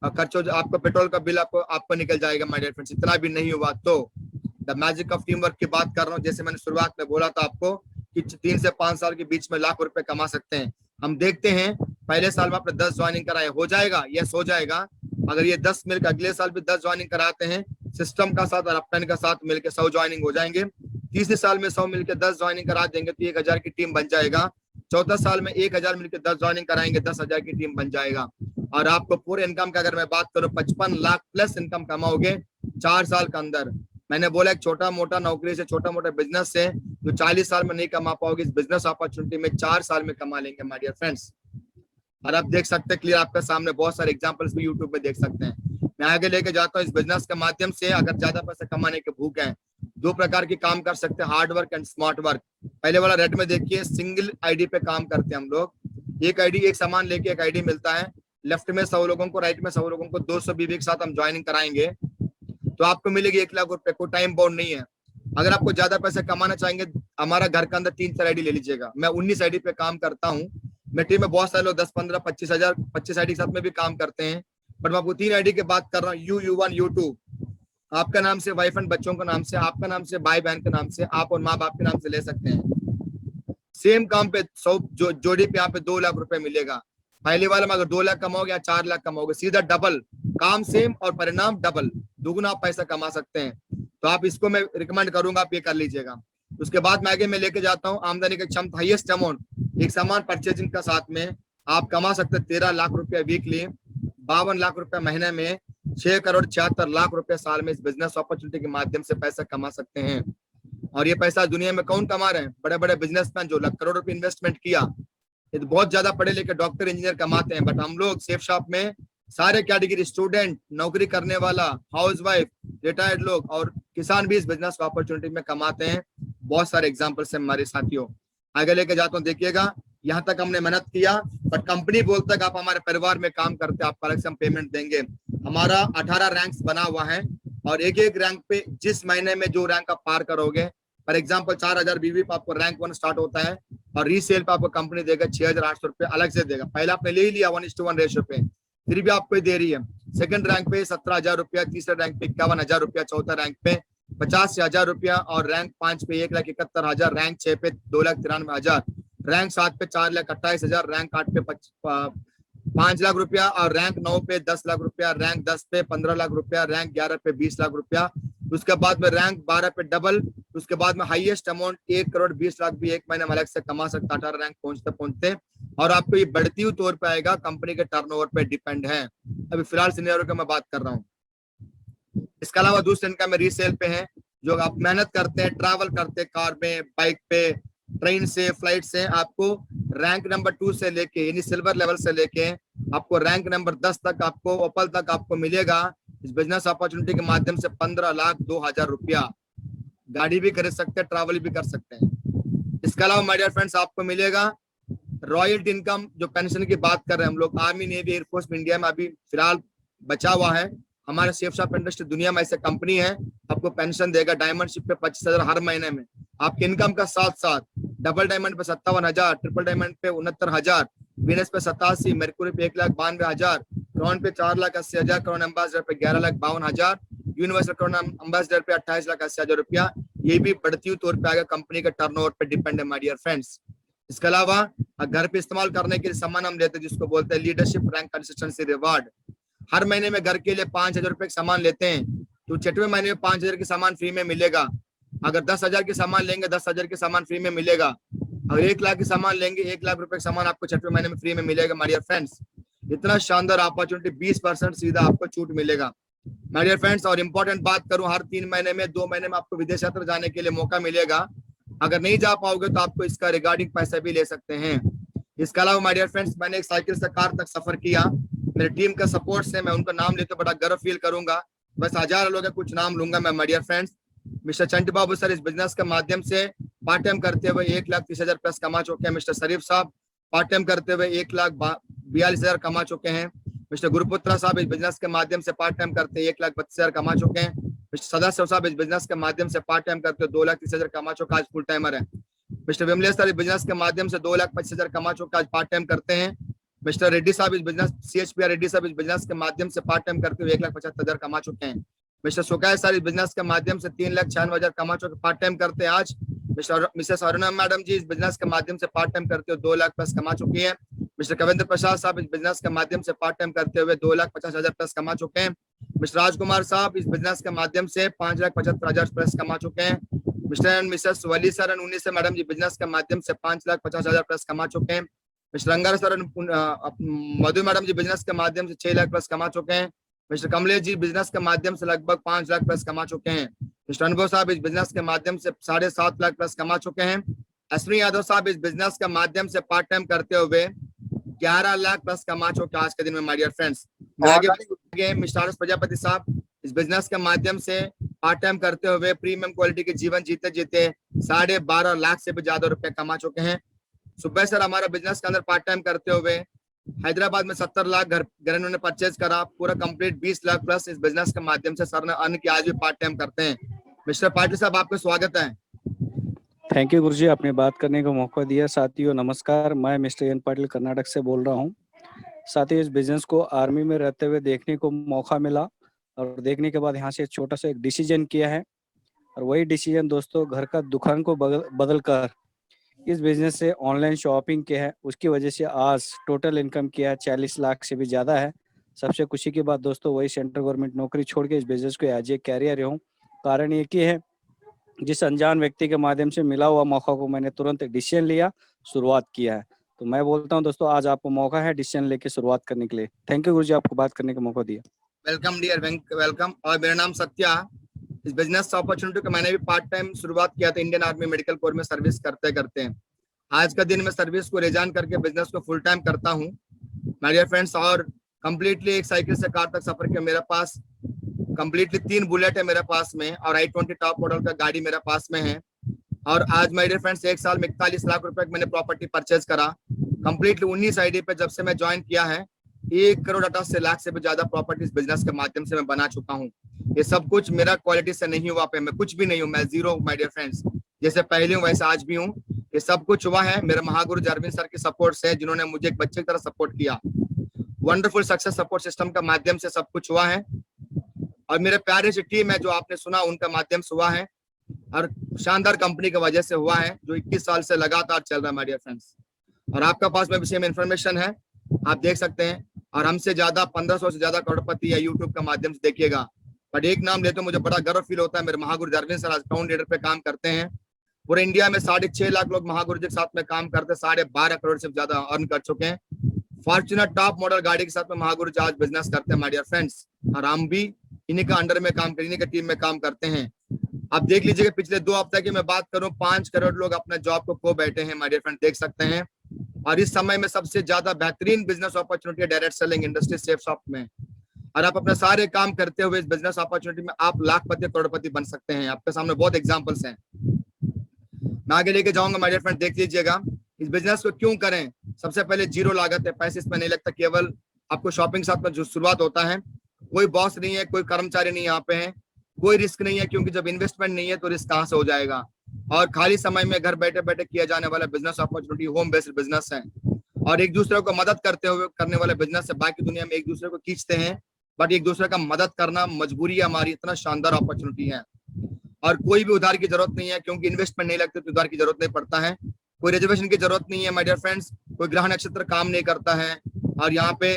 खर्चो, आपका पेट्रोल का बिल आपको निकल जाएगा माय डियर फ्रेंड्स। इतना भी नहीं हुआ तो the magic of team work की बात कर रहा हूँ। जैसे मैंने शुरुआत में बोला था आपको कि 3 से 5 साल के बीच में लाख रुपए कमा सकते हैं। हम देखते हैं पहले साल में आपने 10 ज्वाइनिंग कराए, हो जाएगा? यस हो जाएगा। अगर ये 10 मिलकर अगले साल भी 10 ज्वाइनिंग कराते हैं सिस्टम का साथ और अपटन का साथ मिलकर 100 ज्वाइनिंग हो जाएंगे। तीसरे साल में 100 मिलकर 10 ज्वाइनिंग करा देंगे तो 1000 की टीम बन जाएगा। चौथा साल में 1000 मिलकर 10 ज्वाइनिंग कराएंगे, 10,000 की टीम बन जाएगा। और आपको पूरे इनकम का अगर मैं बात करूं 55 लाख प्लस इनकम कमाओगे 4 साल के अंदर। मैंने बोला एक छोटा मोटा नौकरी से, छोटा मोटा बिजनेस से जो 40 साल में नहीं कमा पाओगे, इस बिजनेस अपॉर्चुनिटी में 4 साल में कमा लेंगे माय डियर फ्रेंड्स। और आप देख सकते हैं क्लियर आपके सामने, बहुत सारे एग्जांपल्स भी यूट्यूब पे देख सकते हैं। मैं आगे लेके जाता हूँ इस बिजनेस के माध्यम से। अगर ज्यादा पैसा कमाने के भूख है, 2 प्रकार के काम कर सकते हैं, hard work and smart work. पहले वाला रेड में देखिए, सिंगल आईडी पे काम करते हैं हम लोग। एक आईडी, एक सामान लेके एक आईडी मिलता है। लेफ्ट में 100 लोगों को, राइट में 100 लोगों को 200 बीबी के साथ हम ज्वाइनिंग कराएंगे तो आपको मिलेगी 1 लाख रुपए। कोई टाइम बाउंड नहीं है। अगर आपको ज्यादा पैसे कमाना चाहेंगे, हमारा घर के अंदर 3-4 आईडी ले लीजिएगा। मैं 19 आईडी पे काम करता हूँ। मेरी टीम में बहुत सारे लोग 10, 15, 25 आईडी के साथ में भी काम करते हैं। बट मैं आपको 3 आईडी की बात कर रहा हूँ, U1, U2। आपका नाम से, वाइफ एंड बच्चों का नाम से, आपका नाम से, भाई बहन के नाम से, आप और माँ बाप के नाम से ले सकते हैं। सेम काम पे 100 जोड़ी पे यहाँ पे 2 लाख रुपए मिलेगा। पहले वाला में अगर 2 लाख कमाओगे या 4 लाख कमाओगे, सीधा डबल, काम सेम और परिणाम डबल, दुगुना आप पैसा कमा सकते हैं। तो आप इसको मैं रिकमेंड करूंगा, आप ये कर लीजिएगा। उसके बाद मैं आगे मैं लेके जाता हूँ आमदनी का क्षमता, हाईएस्ट अमाउंट एक सामान परचेजिंग का साथ में आप कमा सकते हैं 13 लाख रुपया वीकली, 52 लाख रुपया महीने में, 6 करोड़ 76 लाख रुपया साल में इस बिजनेस अपॉर्चुनिटी के माध्यम से पैसा कमा सकते हैं। और ये पैसा दुनिया में कौन कमा रहे हैं? बड़े बड़े बिजनेसमैन जो लाख करोड़ रुपए इन्वेस्टमेंट किया, ये तो बहुत ज्यादा पढ़े लिखे डॉक्टर इंजीनियर कमाते हैं। बट हम लोग सेफ शॉप में सारे कैटेगरी, स्टूडेंट, नौकरी करने वाला, हाउसवाइफ, रिटायर्ड लोग और किसान भी इस बिजनेस अपॉर्चुनिटी में कमाते हैं। बहुत सारे एग्जाम्पल्स हैं हमारे साथियों। आगे लेके जाता हूँ, देखिएगा यहाँ तक हमने मेहनत किया, बट कंपनी बोलता है कि आप हमारे परिवार में काम करते हैं, आपको अलग से हम पेमेंट देंगे। हमारा 18 रैंक्स बना हुआ है और एक एक रैंक पे जिस महीने में जो रैंक आप पार करोगे फॉर एग्जाम्पल 4000 बीवी पे आपको रैंक 1 स्टार्ट होता है और रीसेल पे आपको कंपनी देगा 6800 रुपये अलग से देगा। पहले आपने ले लिया 1:1 रेशियो पे, फिर भी आपको दे रही है। सेकंड रैंक पे 17,000 रुपया, तीसरे रैंक पे 51,000 रुपया, चौथा रैंक पे 85,000 रुपया और रैंक 5 पे 1,71,000, रैंक 6 पे 2,93,000, रैंक 7 पे 4,28,000, रैंक 8 पे 5 लाख रुपया और रैंक 9 पे 10 लाख रुपया, रैंक 10 पे 15 लाख रुपया, रैंक 11 पे 20 लाख रुपया, उसके बाद में रैंक 12 पे डबल, उसके बाद में हाईएस्ट अमाउंट 1,20,00,000 भी एक महीने में अलग से कमा सकता, 18 रैंक पहुंचते पहुंचते। और आपको ये बढ़ती हुई तौर पे आएगा, कंपनी के टर्नओवर पे डिपेंड है। अभी फिलहाल सिनेरियो की मैं बात कर रहा हूँ। इसके अलावा दूसरे इनका में रीसेल पे है, जो आप मेहनत करते हैं, ट्रैवल करते हैं कार में, बाइक पे, ट्रेन से, फ्लाइट से, आपको रैंक नंबर 2 से लेके यानी सिल्वर लेवल से लेके आपको रैंक नंबर 10 तक, आपको ओपल तक आपको मिलेगा इस बिजनेस अपॉर्चुनिटी के माध्यम से 15,02,000 रुपया। गाड़ी भी खरीद सकते हैं, ट्रैवल भी कर सकते हैं। इसके अलावा माय डियर फ्रेंड्स आपको मिलेगा रॉयल्टी इनकम, जो पेंशन की बात कर रहे हैं हम लोग, आर्मी, नेवी, एयरफोर्स में इंडिया में अभी फिलहाल बचा हुआ है। हमारे सेफ शॉप इंडस्ट्री दुनिया में ऐसे कंपनी है, आपको पेंशन देगा डायमंड शिप पे 25,000 हर महीने में। आपके इनकम का साथ साथ डबल डायमंड पे 57,000, ट्रिपल डायमंड पे 69,000, वीनस पे 87, मेरकुरी पे 1,92,000, क्राउन पे 4,80,000, क्राउन एम्बेसडर पे 11,52,000, यूनिवर्सल क्राउन एम्बेसडर पे 28,80,000 रुपया। ये भी बढ़ती हुई तौर पे आएगा, कंपनी के टर्नओवर पे डिपेंड है माय डियर फ्रेंड्स। इसके अलावा घर पे इस्तेमाल करने के लिए सामान हम लेते हैं जिसको बोलते हैं लीडरशिप रैंक कंसिस्टेंसी रिवार्ड। हर महीने में घर के लिए 5,000 रुपए का सामान लेते हैं तो 6वें महीने में 5,000 के सामान फ्री में मिलेगा। अगर 10,000 के सामान लेंगे 10,000 के सामान फ्री में मिलेगा। अगर 1,00,000 के सामान लेंगे 1,00,000 रुपए का सामान आपको 6वें महीने में फ्री में मिलेगा माय डियर फ्रेंड्स। इतना शानदार अपॉर्चुनिटी, 20% सीधा आपको छूट मिलेगा माय डियर फ्रेंड्स। और इम्पोर्टेंट बात करूं, हर 3 महीने में 2 महीने में आपको विदेश यात्रा जाने के लिए मौका मिलेगा। अगर नहीं जा पाओगे तो आपको इसका रिगार्डिंग पैसा भी ले सकते हैं। इसके अलावा माय डियर फ्रेंड्स, मैंने एक साइकिल से कार तक सफर किया, मेरी टीम का सपोर्ट से मैं उनका नाम लेते बड़ा गर्व फील करूंगा। बस 1000 लोग कुछ नाम लूंगा मैं my dear friends. Mister Chanti Babu sir इस बिजनेस के माध्यम से पार्ट टाइम करते हुए 1,30,000 प्लस कमा चुके हैं। मिस्टर शरीफ साहब पार्ट टाइम करते हुए 1,42,000 कमा चुके हैं। मिस्टर गुरुपुत्रा साहब इस बिजनेस के माध्यम से पार्ट टाइम करते 1,32,000 कमा चुके हैं। मिस्टर सदाशिव साहब इस बिजनेस के माध्यम से पार्ट टाइम करते 2,30,000 कमा चुका, आज फुल टाइमर है। मिस्टर विमलेश सर इस बिजनेस के माध्यम से 2,25,000 कमा चुका, आज पार्ट टाइम करते हैं। मिस्टर रेड्डी साहब इस बिजनेस, CHPR रेड्डी साहब इस बिजनेस के माध्यम से पार्ट टाइम करते हुए 1,75,000 कमा चुके हैं। मिस्टर सुकाय सर इस बिजनेस के माध्यम से 3,96,000 कमा चुके, पार्ट टाइम करते हैं आज। मिसेस अरुणा मैडम जी इस बिजनेस के माध्यम से पार्ट टाइम करते हुए 2 लाख प्लस कमा चुकी है। मिस्टर कविंद्र प्रसाद साहब इस बिजनेस के माध्यम से पार्ट टाइम करते हुए 2,50,000 प्लस कमा चुके हैं। मिस्टर राजकुमार साहब इस बिजनेस के माध्यम से 5,75,000 प्लस कमा चुके हैं। Mister and Mrs Wali sir and उन्नीस मैडम जी बिजनेस के माध्यम से 5,50,000 प्लस कमा चुके हैं। मिस्टर अंगार सर मधु मैडम जी बिजनेस के माध्यम से 6 लाख प्लस कमा चुके हैं। मिस्टर कमलेश जी बिजनेस के माध्यम से लगभग 5 लाख प्लस कमा चुके हैं। मिस्टर अनुभव साहब इस बिजनेस के माध्यम से 7.5 लाख प्लस कमा चुके हैं। अश्विनी यादव साहब इस बिजनेस के माध्यम से पार्ट टाइम करते हुए 11 लाख प्लस कमा चुके आज के दिन में my dear friends. Mister Prajapati साहब इस बिजनेस के माध्यम से पार्ट टाइम करते हुए प्रीमियम क्वालिटी के जीवन जीते जीते 12.5 लाख से भी ज्यादा रुपए कमा चुके हैं। सुबह सर हमारा बिजनेस के अंदर पार्ट टाइम करते हुए हैदराबाद में 70 लाख घर इन्होंने परचेज करा, पूरा कंप्लीट 20 लाख प्लस इस बिजनेस के माध्यम से सर ने अर्न किया, आज भी पार्ट टाइम करते हैं। मिस्टर पाटिल साहब आपका स्वागत है। थैंक यू गुरुजी, आपने बात करने का मौका दिया। साथियों नमस्कार, मैं मिस्टर एन पाटिल कर्नाटक से बोल रहा हूँ। साथियों इस बिजनेस को आर्मी में रहते हुए देखने को मौका मिला और देखने के बाद यहाँ से छोटा सा एक डिसीजन किया है और वही डिसीजन दोस्तों घर का दुकान को बदल कर इस बिजनेस से ऑनलाइन शॉपिंग किया है। उसकी वजह से आज टोटल इनकम किया है 40 लाख से भी ज़्यादा है। सबसे खुशी की बात दोस्तों वही सेंट्रल गवर्नमेंट नौकरी छोड़ के इस बिजनेस को एज ए कैरियर हूँ। कारण ये कि है जिस अनजान व्यक्ति के माध्यम से मिला हुआ मौका को मैंने तुरंत डिसीजन लिया, शुरुआत किया है। तो मैं बोलता हूँ दोस्तों आज आपको मौका है डिसीजन लेके शुरुआत करने के लिए। थैंक यू गुरुजी, आपको बात करने का मौका दिया। Welcome dear, welcome. और मेरा नाम सत्या। इस बिजनेस अपॉर्चुनिटी को मैंने भी पार्ट टाइम शुरुआत किया था इंडियन आर्मी मेडिकल कोर में सर्विस करते करते। आज का दिन मैं सर्विस को रिजाइन करके बिजनेस को फुल टाइम करता हूँ माय डियर फ्रेंड्स। और कंप्लीटली एक साइकिल से कार तक सफर किया। मेरे पास कंप्लीटली 3 बुलेट है मेरे पास में और i20 टॉप मॉडल का गाड़ी मेरे पास में है। और आज माय डियर फ्रेंड्स 1 साल में 41 लाख रुपए मैंने प्रॉपर्टी परचेज करा कंप्लीटली 19 आईडी पे। जब से मैं ज्वाइन किया है 1,88 लाख से भी ज्यादा प्रॉपर्टीज बिजनेस के माध्यम से मैं बना चुका हूँ। ये सब कुछ मेरा क्वालिटी से नहीं हुआ पे, मैं कुछ भी नहीं हूँ, मैं जीरो माय डियर फ्रेंड्स। जैसे पहले हूँ वैसे आज भी हूँ। ये सब कुछ हुआ है मेरे महागुरु अरविंद सर के सपोर्ट से, जिन्होंने मुझे एक बच्चे की तरह सपोर्ट किया। वंडरफुल सक्सेस सपोर्ट सिस्टम का माध्यम से सब कुछ हुआ है, और मेरे प्यारे से टीम है जो आपने सुना उनका माध्यम से हुआ है, और शानदार कंपनी की वजह से हुआ है जो 21 साल से लगातार चल रहा है माय डियर फ्रेंड्स। और आपका पास में भी सेम इन्फॉर्मेशन है, आप देख सकते हैं। और हमसे ज्यादा 1500 से ज्यादा करोड़पति है यूट्यूब का माध्यम से देखिएगा। बट एक नाम लेते मुझे बड़ा गर्व फील होता है, मेरे महागुरु अरविंद सर आज टाउन लीडर पे काम करते हैं। पूरे इंडिया में 6.5 लाख लोग महागुरु जी के साथ में काम करते हैं, 12.5 करोड़ से ज्यादा अर्न कर चुके हैं। फॉर्च्यूनर टॉप मॉडल गाड़ी के साथ में महागुरु जी आज बिजनेस करते हैं माय डियर फ्रेंड्स, और हम भी इन्हीं का अंडर में काम इन्हीं की टीम में काम करते हैं। आप देख लीजिए पिछले 2 हफ्ते की मैं बात करूं, 5 करोड़ लोग अपना जॉब को खो बैठे हैं माय डियर फ्रेंड, देख सकते हैं। और इस समय में सबसे ज्यादा बेहतरीन बिजनेस अपॉर्चुनिटी है direct selling industry safe soft में। और आप अपने सारे काम करते हुए इस बिजनेस अपॉर्चुनिटी में आप लाखपति करोड़पति बन सकते हैं। आपके सामने बहुत एग्जांपल्स हैं, मैं आगे लेके जाऊंगा माय डियर फ्रेंड, देख लीजिएगा। इस बिजनेस को क्यों करें? सबसे पहले जीरो लागत है, पैसे इसमें नहीं लगता, केवल आपको शॉपिंग साथ में जो शुरुआत होता है। कोई बॉस नहीं है, कोई कर्मचारी नहीं यहाँ पे है, कोई रिस्क नहीं है, क्योंकि जब इन्वेस्टमेंट नहीं है तो रिस्क कहाँ से हो जाएगा। और खाली समय में घर बैठे बैठे किया जाने वाला business opportunity home based business है, और एक दूसरे को मदद करते हुए करने वाले बिजनेस है। बाकी दुनिया में एक दूसरे को खींचते हैं, बट एक दूसरे का मदद करना मजबूरी है हमारी, इतना शानदार अपॉर्चुनिटी है। और कोई भी उधार की जरूरत नहीं है, क्योंकि इन्वेस्टमेंट नहीं लगती तो उधार की जरूरत नहीं पड़ता है। कोई रिजर्वेशन की जरूरत नहीं है माय डियर फ्रेंड्स, कोई ग्रह नक्षत्र काम नहीं करता है। और यहाँ पे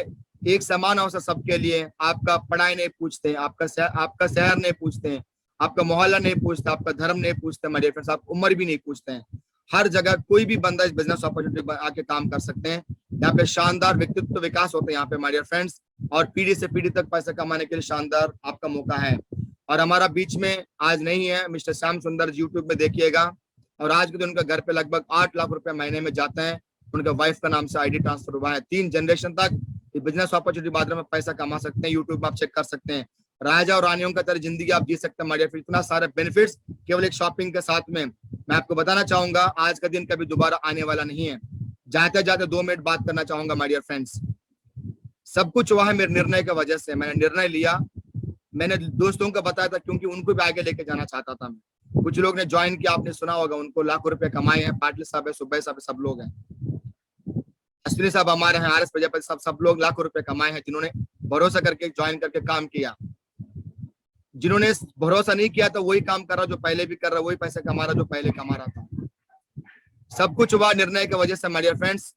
एक समान अवसर सबके लिए, आपका पढ़ाई नहीं पूछते, आपका शहर नहीं पूछते हैं, आपका मोहल्ला नहीं पूछता, आपका धर्म नहीं पूछते माय डियर फ्रेंड्स, आप उम्र भी नहीं पूछते हैं। हर जगह कोई भी बंदा इस बिजनेस अपॉर्चुनिटी आके काम कर सकते हैं। यहाँ पे शानदार व्यक्तित्व विकास होते हैं यहाँ पे माय डियर फ्रेंड्स, और पीढ़ी से पीढ़ी तक पैसा कमाने के लिए शानदार आपका मौका है। और हमारा बीच में आज नहीं है मिस्टर श्याम सुंदर, यूट्यूब में देखिएगा। और आज के दिन उनका घर पे लगभग 8 लाख रुपए महीने में जाते हैं। उनका वाइफ का नाम से आईडी ट्रांसफर हुआ है। 3 जनरेशन तक बिजनेस अपॉर्चुनिटी बाद में पैसा कमा सकते हैं। यूट्यूब में आप चेक कर सकते हैं। राजा और रानियों का तरह जिंदगी आप जी सकते हैं माय डियर फ्रेंड्स। इतना सारे बेनिफिट्स केवल एक शॉपिंग के साथ में। मैं आपको बताना चाहूंगा आज का दिन कभी दोबारा आने वाला नहीं है। जाते जाते 2 मिनट बात करना चाहूंगा माय डियर फ्रेंड्स। सब कुछ हुआ है मेरे निर्णय की वजह से। मैंने निर्णय लिया, मैंने दोस्तों को बताया था, क्योंकि उनको भी आगे लेके जाना चाहता था मैं। कुछ लोग ने ज्वाइन किया, आपने सुना होगा, उनको लाखों रुपए कमाए हैं। पाटिल साहब है, सुबह साहब है, सब लोग हैं, अश्विनी साहब हमारे हैं, आर एस प्रजापति साहब, सब लोग लाखों रुपए कमाए हैं जिन्होंने भरोसा करके ज्वाइन करके काम किया। जिन्होंने भरोसा नहीं किया तो वही काम कर रहा जो पहले भी कर रहा, वही पैसे कमा रहा जो पहले कमा रहा था। सब कुछ हुआ निर्णय की वजह से माय डियर फ्रेंड्स।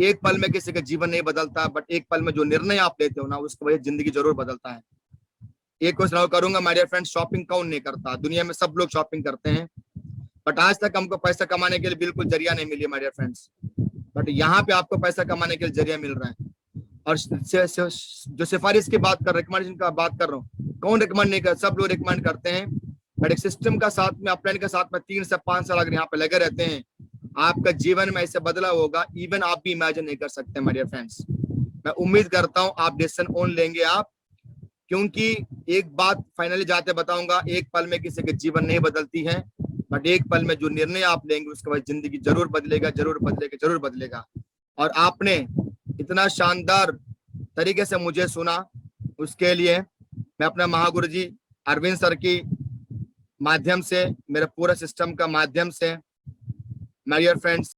एक पल में किसी का जीवन नहीं बदलता, बट एक पल में जो निर्णय आप लेते हो ना, उसकी वजह जिंदगी जरूर बदलता है। एक क्वेश्चन करूंगा माय डियर फ्रेंड्स, शॉपिंग कौन नहीं करता? दुनिया में सब लोग शॉपिंग करते हैं, बट आज तक हमको पैसा कमाने के लिए बिल्कुल जरिया नहीं मिली माय डियर फ्रेंड्स। बट यहाँ पे आपको पैसा कमाने के लिए जरिया मिल रहा है। और जो सिफारिश की बात कर, रिकमेंडेशन का बात कर रहा हूँ, कौन रिकमेंड नहीं कर? सब लोग रिकमेंड करते हैं, बट एक सिस्टम का साथ में, अपलाइन के साथ में 3 से 5 साल अगर यहाँ पे लगे रहते हैं, आपका जीवन में ऐसे बदलाव होगा इवन आप भी इमेजिन नहीं कर सकते माय डियर फ्रेंड्स। मैं उम्मीद करता हूँ आप डिसीजन ओन लेंगे आप, क्योंकि एक बात फाइनली जाते बताऊंगा, एक पल में किसी के जीवन नहीं बदलती है, बट एक पल में जो निर्णय आप लेंगे उसके बाद जिंदगी जरूर बदलेगा, जरूर बदलेगा, जरूर बदलेगा। और आपने इतना शानदार तरीके से मुझे सुना, उसके लिए मैं अपना महागुरु जी अरविंद सर की माध्यम से, मेरे पूरे सिस्टम का माध्यम से माय डियर फ्रेंड्स